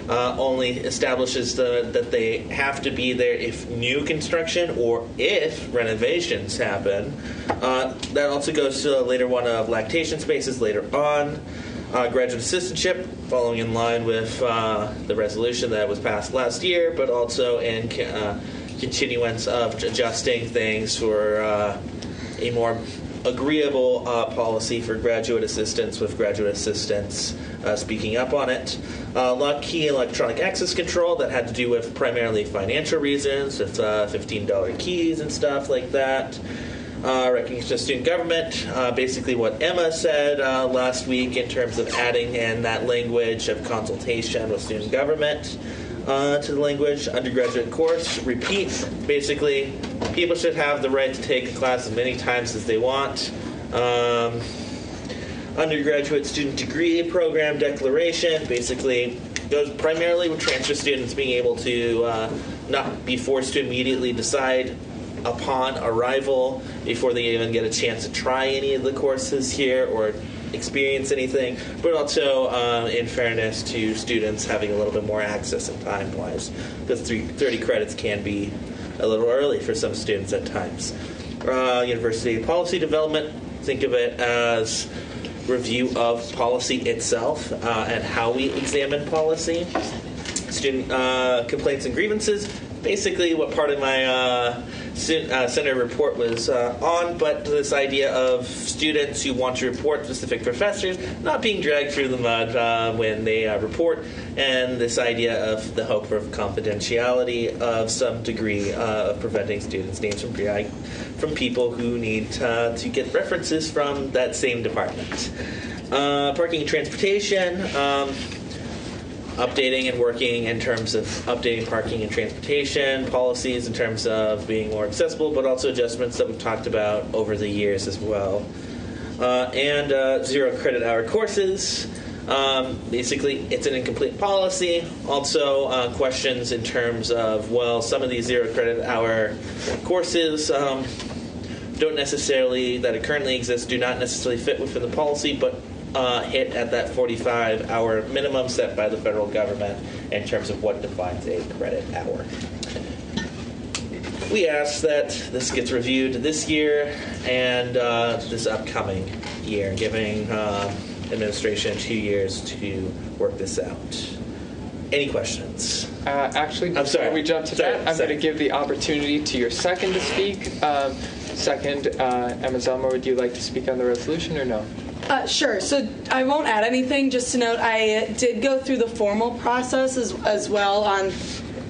only establishes that they have to be there if new construction or if renovations happen. That also goes to a later one of lactation spaces later on. Graduate assistantship, following in line with the resolution that was passed last year, but also in continuance of adjusting things for a more agreeable policy for graduate assistants, with graduate assistants speaking up on it. Lock key electronic access control, that had to do with primarily financial reasons, with $15 keys and stuff like that. Recognition of student government, basically what Emma said last week in terms of adding in that language of consultation with student government to the language. Undergraduate course, repeat, basically people should have the right to take a class as many times as they want. Undergraduate student degree program declaration, basically goes primarily with transfer students being able to not be forced to immediately decide upon arrival before they even get a chance to try any of the courses here or experience anything, but also in fairness to students having a little bit more access and time-wise, because 30 credits can be a little early for some students at times. University policy development, think of it as review of policy itself and how we examine policy. Student complaints and grievances, basically what part of my Senate report was on, but this idea of students who want to report specific professors not being dragged through the mud when they report, and this idea of the hope of confidentiality of some degree of preventing students' names from people who need to get references from that same department. Parking and transportation. Updating and working in terms of updating parking and transportation policies in terms of being more accessible, but also adjustments that we've talked about over the years as well. And 0 credit hour courses. Basically, it's an incomplete policy. Also, questions in terms of, well, some of these 0 credit hour courses don't necessarily, that currently exist, do not necessarily fit within the policy, but hit at that 45-hour minimum set by the federal government in terms of what defines a credit hour. We ask that this gets reviewed this year and this upcoming year, giving administration 2 years to work this out. Any questions?
Actually,
I'm
before
sorry.
we jump to that, I'm going to give the opportunity to your second to speak. Second, Emma Zelmer, would you like to speak on the resolution or no?
Sure. So I won't add anything. Just to note, I did go through the formal process as well on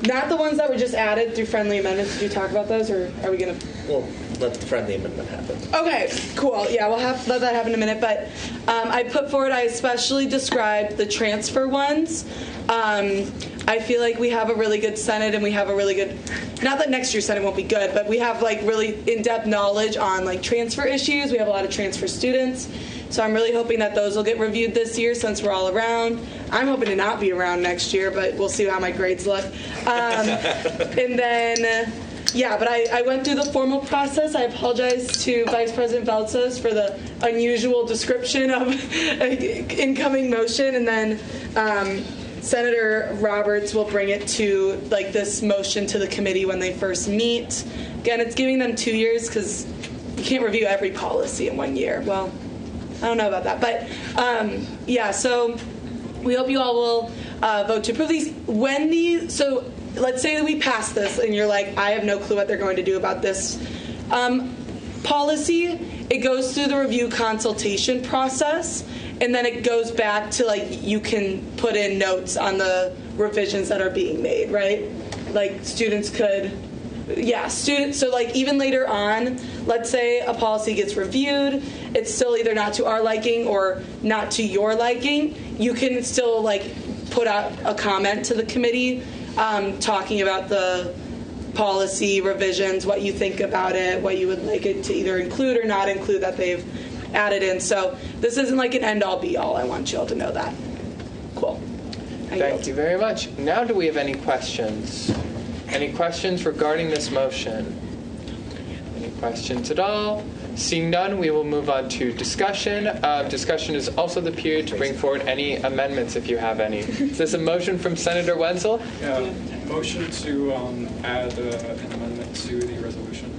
not the ones that were just added through friendly amendments. Did you talk about those, or are we going to?
We'll let the friendly amendment happen.
Okay, cool. Yeah, we'll let that happen in a minute. But I put forward, I especially described the transfer ones. I feel like we have a really good Senate, and we have a really good, not that next year's Senate won't be good, but we have like really in-depth knowledge on like transfer issues. We have a lot of transfer students. So I'm really hoping that those will get reviewed this year since we're all around. I'm hoping to not be around next year, but we'll see how my grades look. And then, yeah, but I went through the formal process. I apologize to Vice President Veltzos for the unusual description of incoming motion. And then Senator Roberts will bring it to like this motion to the committee when they first meet. Again, it's giving them 2 years because you can't review every policy in 1 year. Well, I don't know about that. But, yeah, so we hope you all will vote to approve these. So let's say that we pass this and you're like, I have no clue what they're going to do about this policy. It goes through the review consultation process, and then it goes back to, like, you can put in notes on the revisions that are being made, right? Like, students could... Yeah, students. So, like, even later on, let's say a policy gets reviewed, it's still either not to our liking or not to your liking. You can still, like, put out a comment to the committee talking about the policy revisions, what you think about it, what you would like it to either include or not include that they've added in. So this isn't like an end-all, be-all. I want you all to know that. Cool.
Thank you very much. Now, do we have any questions? Any questions regarding this motion? Any questions at all? Seeing none, we will move on to discussion. Discussion is also the period to bring forward any amendments if you have any. Is this a motion from Senator Wenzel?
Yeah, motion to add an amendment to the resolution.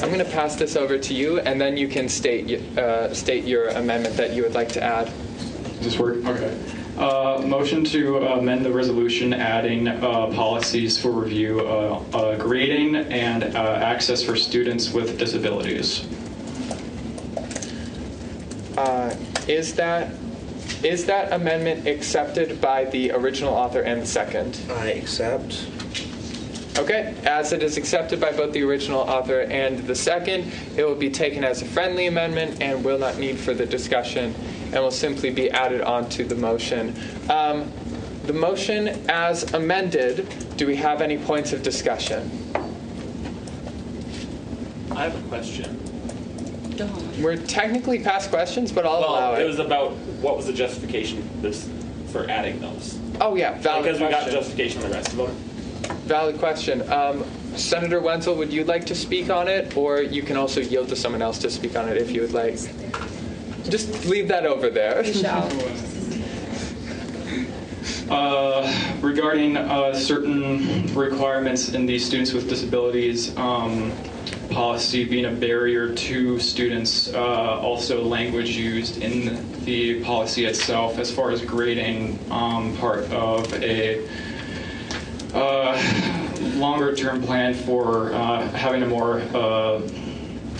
I'm going to pass this over to you, and then you can state your amendment that you would like to add.
Does this work? Okay. Motion to amend the resolution adding policies for review, grading, and access for students with disabilities.
Is that amendment accepted by the original author and the second?
I accept.
Okay, as it is accepted by both the original author and the second, it will be taken as a friendly amendment and will not need further discussion and will simply be added onto the motion. The motion as amended, do we have any points of discussion?
I have a question.
We're technically past questions, but I'll allow it.
It was about what was the justification for adding those.
Oh, yeah, valid
because
question.
we got justification on the rest of them.
Valid question. Senator Wenzel, would you like to speak on it, or you can also yield to someone else to speak on it if you would like? Just leave that over there.
Regarding certain requirements in the students with disabilities policy being a barrier to students, also language used in the policy itself as far as grading, part of a longer-term plan for having a more,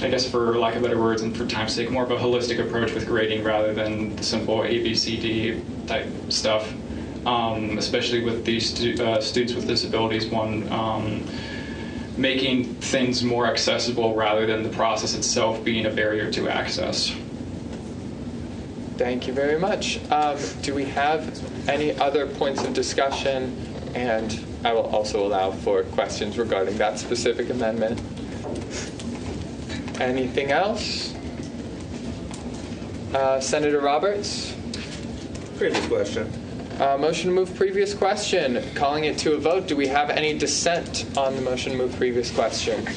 I guess for lack of better words and for time's sake, more of a holistic approach with grading rather than the simple A, B, C, D type stuff, especially with these students with disabilities, making things more accessible rather than the process itself being a barrier to access.
Thank you very much. Do we have any other points of discussion? And I will also allow for questions regarding that specific amendment. Anything else? Senator Roberts?
Previous question.
Motion to move previous question. Calling it to a vote. Do we have any dissent on the motion to move previous question?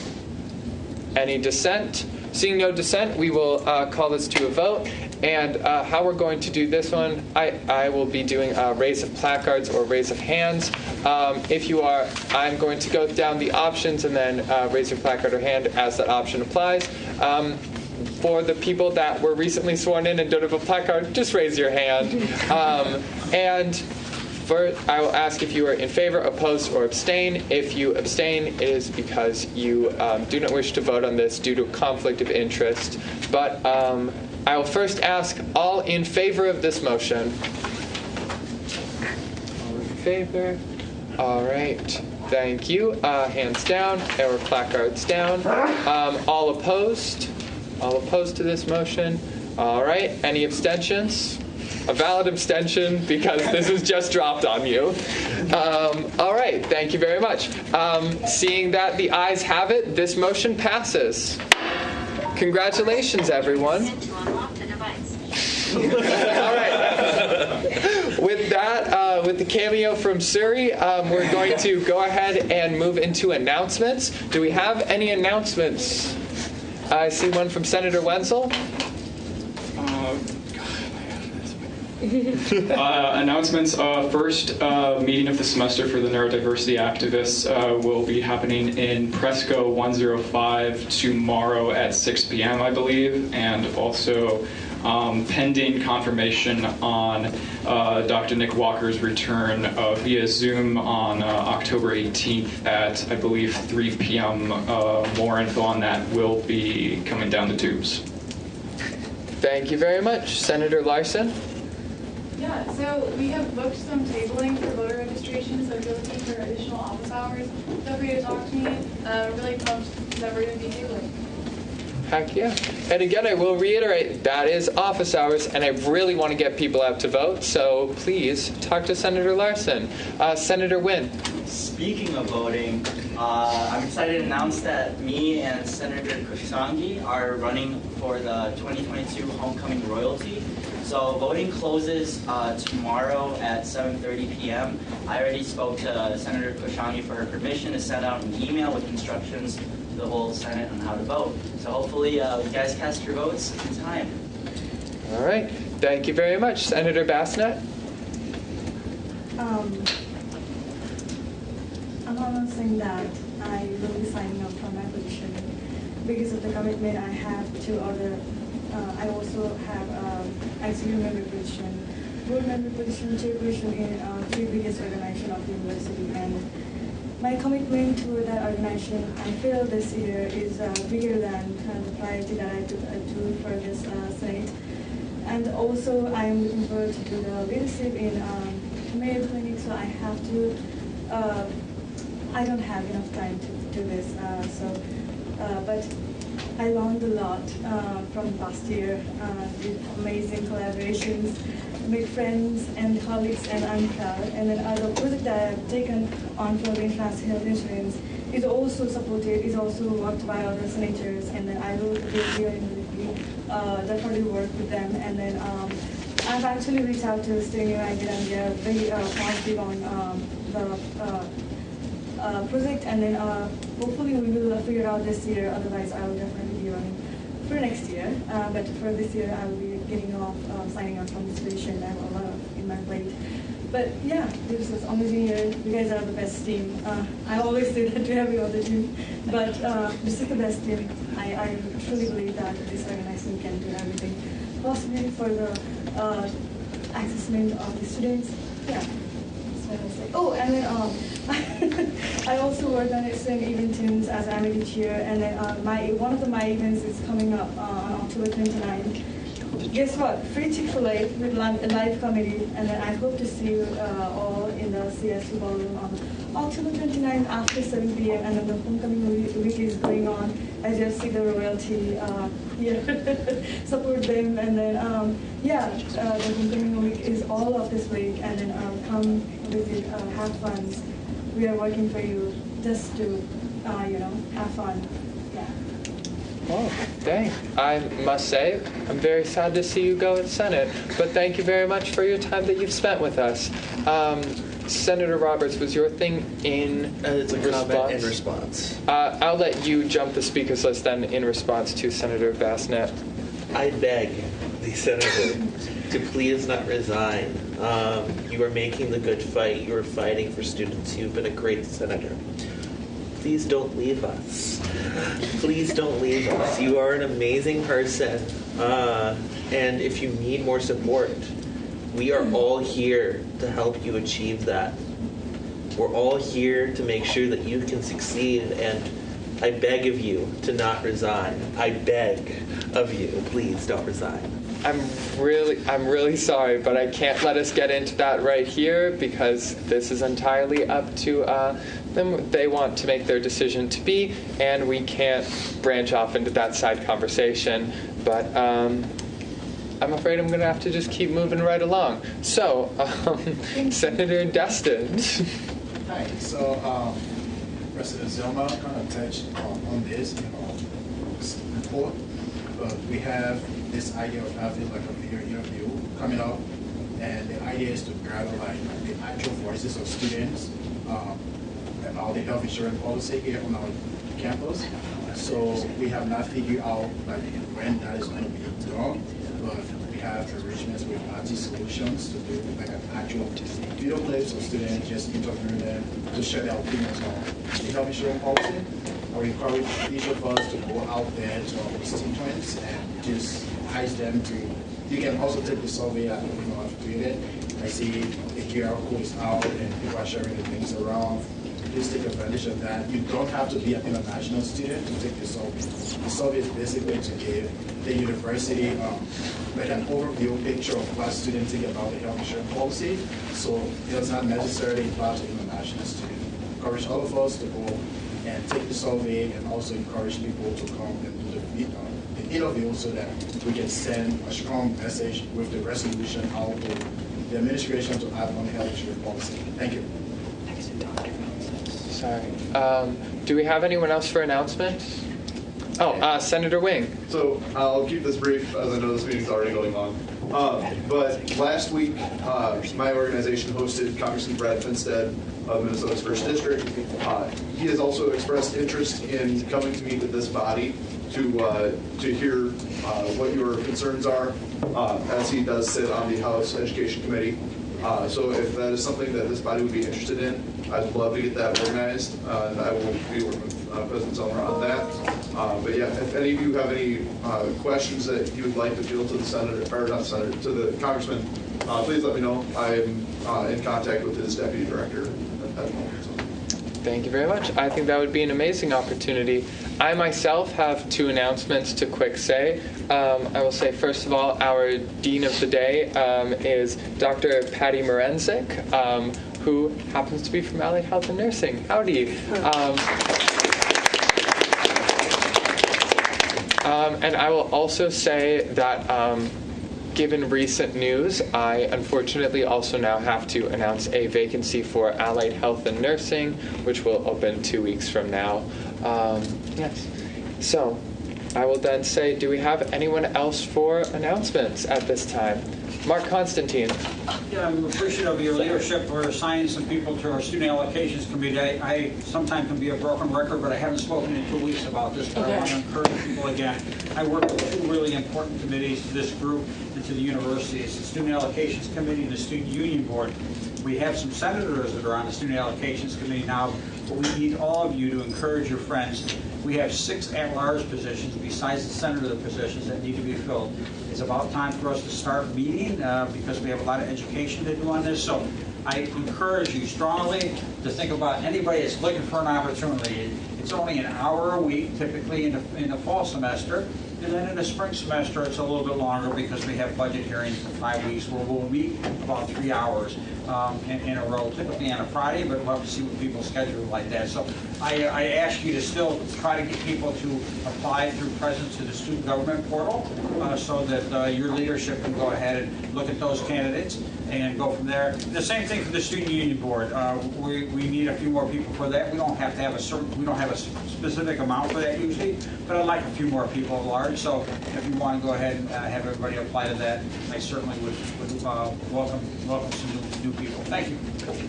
Any dissent? Seeing no dissent, we will call this to a vote. And how we're going to do this one, I will be doing a raise of placards or raise of hands. If you are, I'm going to go down the options and then raise your placard or hand as that option applies. For the people that were recently sworn in and don't have a placard, just raise your hand. And I will ask if you are in favor, opposed, or abstain. If you abstain, it is because you do not wish to vote on this due to conflict of interest. But I will first ask all in favor of this motion. All in favor? All right. Thank you. Hands down or placards down. All opposed? All opposed to this motion? All right. Any abstentions? A valid abstention because this was just dropped on you. All right. Thank you very much. Seeing that the ayes have it, this motion passes. Congratulations, everyone. All right. With that, with the cameo from Suri, we're going to go ahead and move into announcements. Do we have any announcements? I see one from Senator Wenzel.
Announcements. First meeting of the semester for the neurodiversity activists will be happening in Presco 105 tomorrow at 6 p.m., I believe, and also pending confirmation on Dr. Nick Walker's return via Zoom on October 18th at, I believe, 3 p.m. More info on that will be coming down the tubes.
Thank you very much. Senator Larson?
Yeah, so we have booked some tabling for voter registration, so if you're looking for additional office hours, feel free to talk to me. Really pumped that we're going to be tabling.
Heck yeah. And again, I will reiterate, that is office hours, and I really want to get people out to vote, so please talk to Senator Larson. Senator Wynn.
Speaking of voting, I'm excited to announce that me and Senator Kushangi are running for the 2022 Homecoming Royalty. So voting closes tomorrow at 7:30 p.m. I already spoke to Senator Kushangi for her permission to send out an email with instructions to the whole Senate on how to vote. So hopefully you guys cast your votes in time.
All right. Thank you very much. Senator Bassnett?
I'm announcing that I will be signing up for my position because of the commitment I have to other. I also have executive member position, board member position, chairperson in three biggest organizations of the university, and my commitment to that organization, I feel this year is bigger than the priority that I took to for this Senate. And also, I'm looking forward to do the leadership in Mayo Clinic, so I have to. I don't have enough time to do this, but I learned a lot from last year. Did amazing collaborations, made friends and colleagues, and I'm proud. And then the project that I've taken on for the international health insurance is also supported, is also worked by other senators, and then I wrote a bill here in the definitely work with them. And then I've actually reached out to State United, and they're very positive on the project, and then hopefully we will figure out this year. Otherwise, I will definitely be running for next year. But for this year, I will be getting off, signing up from this position. I have a lot in my plate. But yeah, this was amazing year. You guys are the best team. I always say that to every other team, but this is the best team. I truly believe that this organization can do everything possible for the assessment of the students. Yeah. Oh, and then I also work on some event teams as I'm a chair, and then one of my events is coming up on October 29th. Guess what? Free Chick-fil-A with live comedy, and then I hope to see you all in the CSU ballroom on October 29th after 7 p.m. And then the homecoming week is going on. I just see the royalty here, support them, and then the homecoming week is all of this week, and then come visit, have fun. We are working for you just to have fun.
Oh, dang. I must say, I'm very sad to see you go in Senate, but thank you very much for your time that you've spent with us. Senator Roberts, was your thing in
it's a
response?
comment in response.
I'll let you jump the speakers list then in response to Senator Bassnett.
I beg the senator to please not resign. You are making the good fight. You are fighting for students. You've been a great senator. please don't leave us. Please don't leave us. You are an amazing person. And if you need more support, we are all here to help you achieve that. We're all here to make sure that you can succeed, and I beg of you to not resign. I beg of you, please don't resign.
I'm really sorry, but I can't let us get into that right here because this is entirely up to them. They want to make their decision to be, and we can't branch off into that side conversation. But I'm afraid I'm going to have to just keep moving right along. So, Senator Destin.
Hi. So, President Zelma kind of touched on this report, but we have this idea of having like a peer interview coming up, and the idea is to gather like the actual voices of students about the health insurance policy here on our campus. So we have not figured out like when that is going to be done, but we have arrangements with IT Solutions to do like an actual video clips of students, just interviewing them to share their opinions on the health insurance policy. I would encourage each of us to go out there to our constituents and just ask them to. You can also take the survey and I've created. I see the QR code is out and people are sharing the things around. Please take advantage of that. You don't have to be an international student to take the survey. The survey is basically to give the university like an overview picture of what students think about the health insurance policy. So it does not necessarily apply to international students. Encourage all of us to go and take the survey, and also encourage people to come and do the interview so that we can send a strong message with the resolution out to the administration to act on the health insurance policy. Thank you.
Sorry. Do we have anyone else for announcements? Oh, Senator Wing.
So I'll keep this brief, as I know this meeting's already going long. But last week, my organization hosted Congressman Brad Finstead of Minnesota's 1st District. He has also expressed interest in coming to meet with this body to hear what your concerns are, as he does sit on the House Education Committee. So if that is something that this body would be interested in, I'd love to get that organized, and I will be working with President Zelmer on that. But yeah, if any of you have any questions that you would like to field to the senator, or not senator, to the congressman, please let me know. I'm in contact with his deputy director at the moment. So.
Thank you very much. I think that would be an amazing opportunity. I myself have 2 announcements to quick say. I will say, first of all, our Dean of the Day is Dr. Patty Morenzik, who happens to be from Allied Health and Nursing. Howdy. And I will also say that given recent news, I unfortunately also now have to announce a vacancy for Allied Health and Nursing, which will open 2 weeks from now. Yes. So I will then say, do we have anyone else for announcements at this time? Mark Constantine.
Yeah, I'm appreciative of your leadership for assigning some people to our Student Allocations Committee. I sometimes can be a broken record, but I haven't spoken in 2 weeks about this, but I want to encourage people again. I work with 2 really important committees to this group and to the university. It's the Student Allocations Committee and the Student Union Board. We have some senators that are on the Student Allocations Committee now, but we need all of you to encourage your friends. We have 6 at-large positions besides the senator positions that need to be filled. It's about time for us to start meeting because we have a lot of education to do on this. So I encourage you strongly to think about anybody that's looking for an opportunity. It's only an hour a week, typically in the fall semester. And then in the spring semester, it's a little bit longer because we have budget hearings for 5 weeks where we'll meet about 3 hours in a row, typically on a Friday, but we'll have to see what people's schedule like that. So I ask you to still try to get people to apply through Presence to the Student Government Portal so that your leadership can go ahead and look at those candidates and go from there. And the same thing for the Student Union Board. We need a few more people for that. We don't have to have a specific amount for that usually, but I'd like a few more people at large. So if you want to go ahead and have everybody apply to that, I certainly would welcome some new people. Thank you.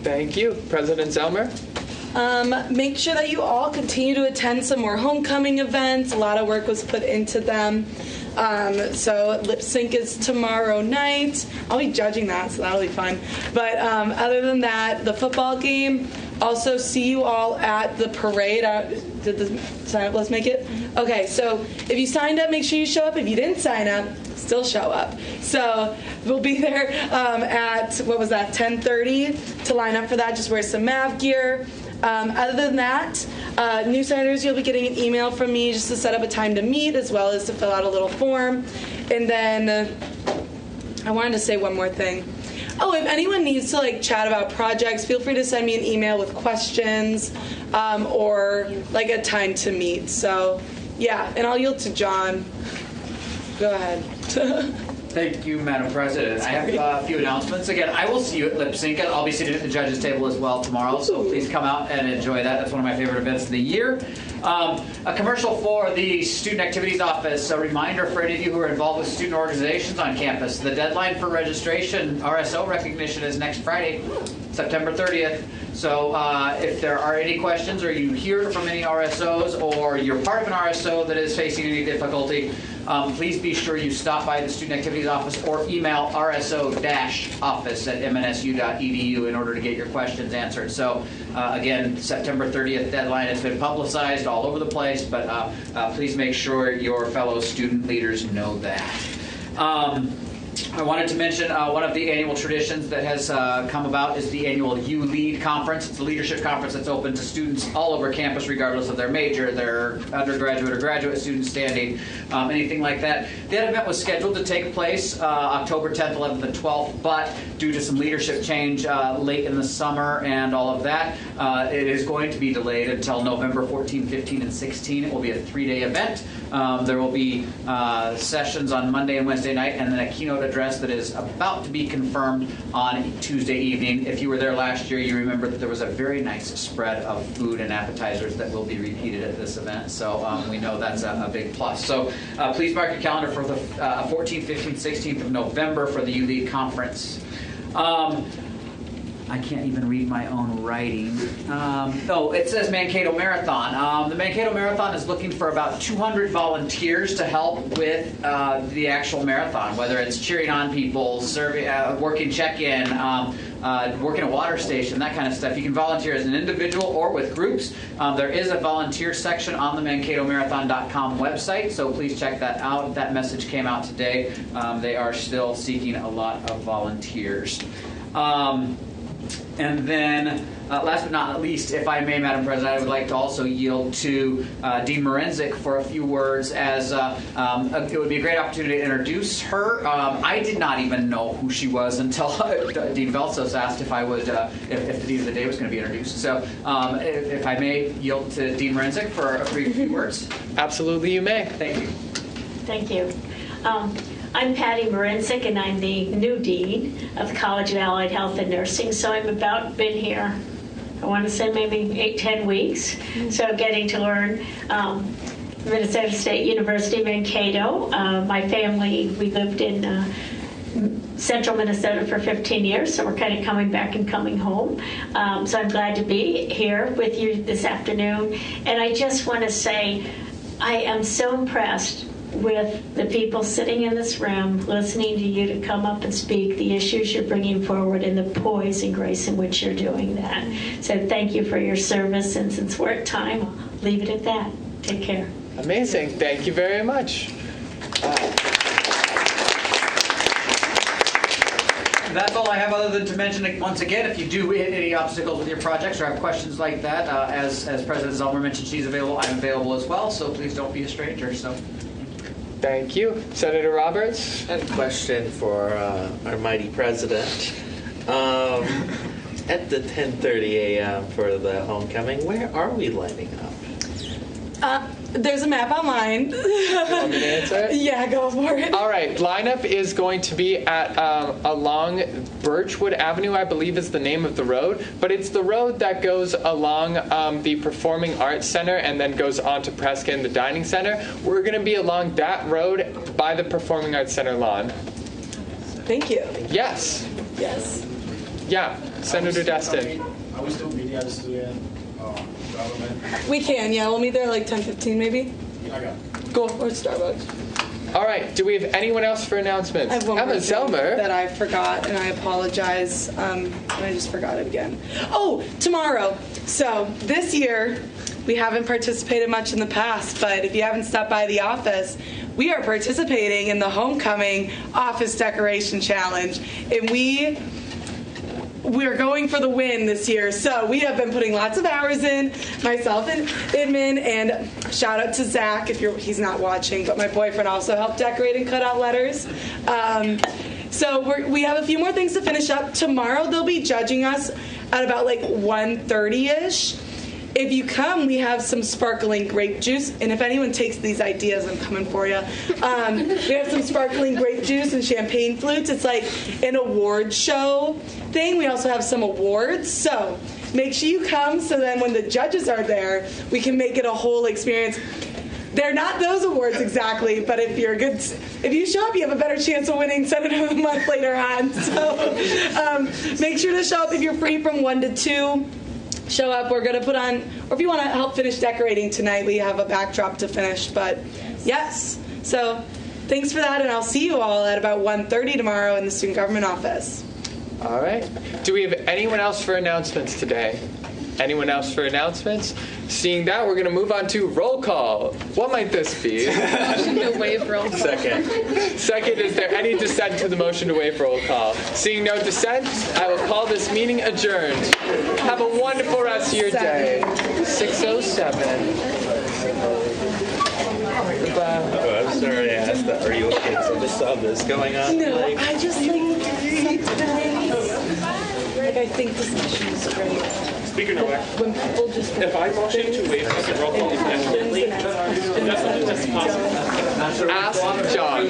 Thank you. President Zelmer?
Make sure that you all continue to attend some more homecoming events. A lot of work was put into them. So lip sync is tomorrow night. I'll be judging that, so that'll be fun. But other than that, the football game, Also, see you all at the parade. Did the sign up? Let's make it. Okay, so if you signed up, make sure you show up. If you didn't sign up, still show up. So we'll be there at 10:30 to line up for that. Just wear some MAV gear. Other than that, new senators, you'll be getting an email from me just to set up a time to meet, as well as to fill out a little form. And then I wanted to say one more thing. Oh, if anyone needs to chat about projects, feel free to send me an email with questions or a time to meet. So yeah, and I'll yield to John. Go ahead.
Thank you, Madam President. I have a few announcements. Again, I will see you at Lip Sync. I'll be sitting at the judges' table as well tomorrow, so please come out and enjoy that. That's one of my favorite events of the year. A commercial for the Student Activities Office. A reminder for any of you who are involved with student organizations on campus. The deadline for registration, RSO recognition, is next Friday, September 30th. So if there are any questions or you hear from any RSOs or you're part of an RSO that is facing any difficulty, please be sure you stop by the Student Activities Office or email rso-office@mnsu.edu in order to get your questions answered. So again, September 30th deadline has been publicized all over the place, but please make sure your fellow student leaders know that. I wanted to mention one of the annual traditions that has come about is the annual You Lead Conference. It's a leadership conference that's open to students all over campus, regardless of their major, their undergraduate or graduate student standing, anything like that. That event was scheduled to take place October 10th, 11th, and 12th, but due to some leadership change late in the summer and all of that, it is going to be delayed until November 14, 15, and 16. It will be a 3-day event. There will be sessions on Monday and Wednesday night, and then a keynote address that is about to be confirmed on Tuesday evening. If you were there last year, you remember that there was a very nice spread of food and appetizers that will be repeated at this event. So we know that's a big plus. So please mark your calendar for the 14th, 15th, 16th of November for the You Lead Conference. I can't even read my own writing. It says Mankato Marathon. The Mankato Marathon is looking for about 200 volunteers to help with the actual marathon, whether it's cheering on people, serving, working check-in, working a water station, that kind of stuff. You can volunteer as an individual or with groups. There is a volunteer section on the MankatoMarathon.com website, so please check that out. That message came out today. They are still seeking a lot of volunteers. And then, last but not least, if I may, Madam President, I would like to also yield to Dean Morenzik for a few words, as it would be a great opportunity to introduce her. I did not even know who she was until Dean Velsos asked if I would, if the Dean of the Day was going to be introduced. So, if I may yield to Dean Morenzik for a brief few words.
Absolutely, you may.
Thank you.
Thank you. I'm Patty Morenzik, and I'm the new Dean of the College of Allied Health and Nursing. So I've been here, I want to say maybe 8-10 weeks. So getting to learn Minnesota State University, Mankato. My family, we lived in central Minnesota for 15 years, so we're kind of coming back and coming home. So I'm glad to be here with you this afternoon. And I just want to say I am so impressed with the people sitting in this room, listening to you to come up and speak, the issues you're bringing forward, and the poise and grace in which you're doing that. So thank you for your service, and since we're at time, I'll leave it at that. Take care.
Amazing. Thank you very much.
That's all I have, other than to mention it once again, if you do hit any obstacles with your projects or have questions like that, as President Zellmer mentioned, she's available, I'm available as well, so please don't be a stranger. So.
Thank you. Senator Roberts?
I have a question for our mighty president. At the 10:30 a.m. for the homecoming, where are we lining up?
There's a map online.
You want me to answer it?
Yeah, go for it.
All right. Lineup is going to be at along Birchwood Avenue, I believe is the name of the road. But it's the road that goes along the Performing Arts Center and then goes on to Prescott and the Dining Center. We're going to be along that road by the Performing Arts Center lawn.
Thank you.
Yes.
Yes.
Yeah. Senator Destin.
Are we still meeting at the student government?
We can, yeah. We'll meet there like 10:15 maybe.
I got it.
Go or Starbucks.
All right, do we have anyone else for announcements?
I have one
Emma
more thing
Zelmer.
that I forgot, and I apologize. And I just forgot it again. Oh, tomorrow. So this year, we haven't participated much in the past, but if you haven't stopped by the office, we are participating in the Homecoming Office Decoration Challenge, and we're going for the win this year. So we have been putting lots of hours in, myself and Inman, and shout out to Zach he's not watching, but my boyfriend also helped decorate and cut out letters. So we have a few more things to finish up. Tomorrow they'll be judging us at about like 1:30ish. If you come, we have some sparkling grape juice, and if anyone takes these ideas, I'm coming for you. We have some sparkling grape juice and champagne flutes. It's like an award show thing. We also have some awards, so make sure you come so then when the judges are there, we can make it a whole experience. They're not those awards exactly, but if you show up, you have a better chance of winning Senator of the Month later on. So make sure to show up if you're free from 1 to 2. Show up. We're going to put on, or if you want to help finish decorating tonight, we have a backdrop to finish. But yes, so thanks for that, and I'll see you all at about 1:30 tomorrow in the student government office.
All right. Do we have anyone else for announcements today? Anyone else for announcements? Seeing that, we're going to move on to roll call. What might this be?
Motion to waive roll call.
Second, is there any dissent to the motion to waive roll call? Seeing no dissent, I will call this meeting adjourned. Have a wonderful rest of your day. 6:07.
Oh, I'm sorry I asked that. Are you okay? So just saw this going on.
No, I just I think discussion is great.
Speaking of
when people just
if I motion to waive the roll call indefinitely, that's possible.
Ask John.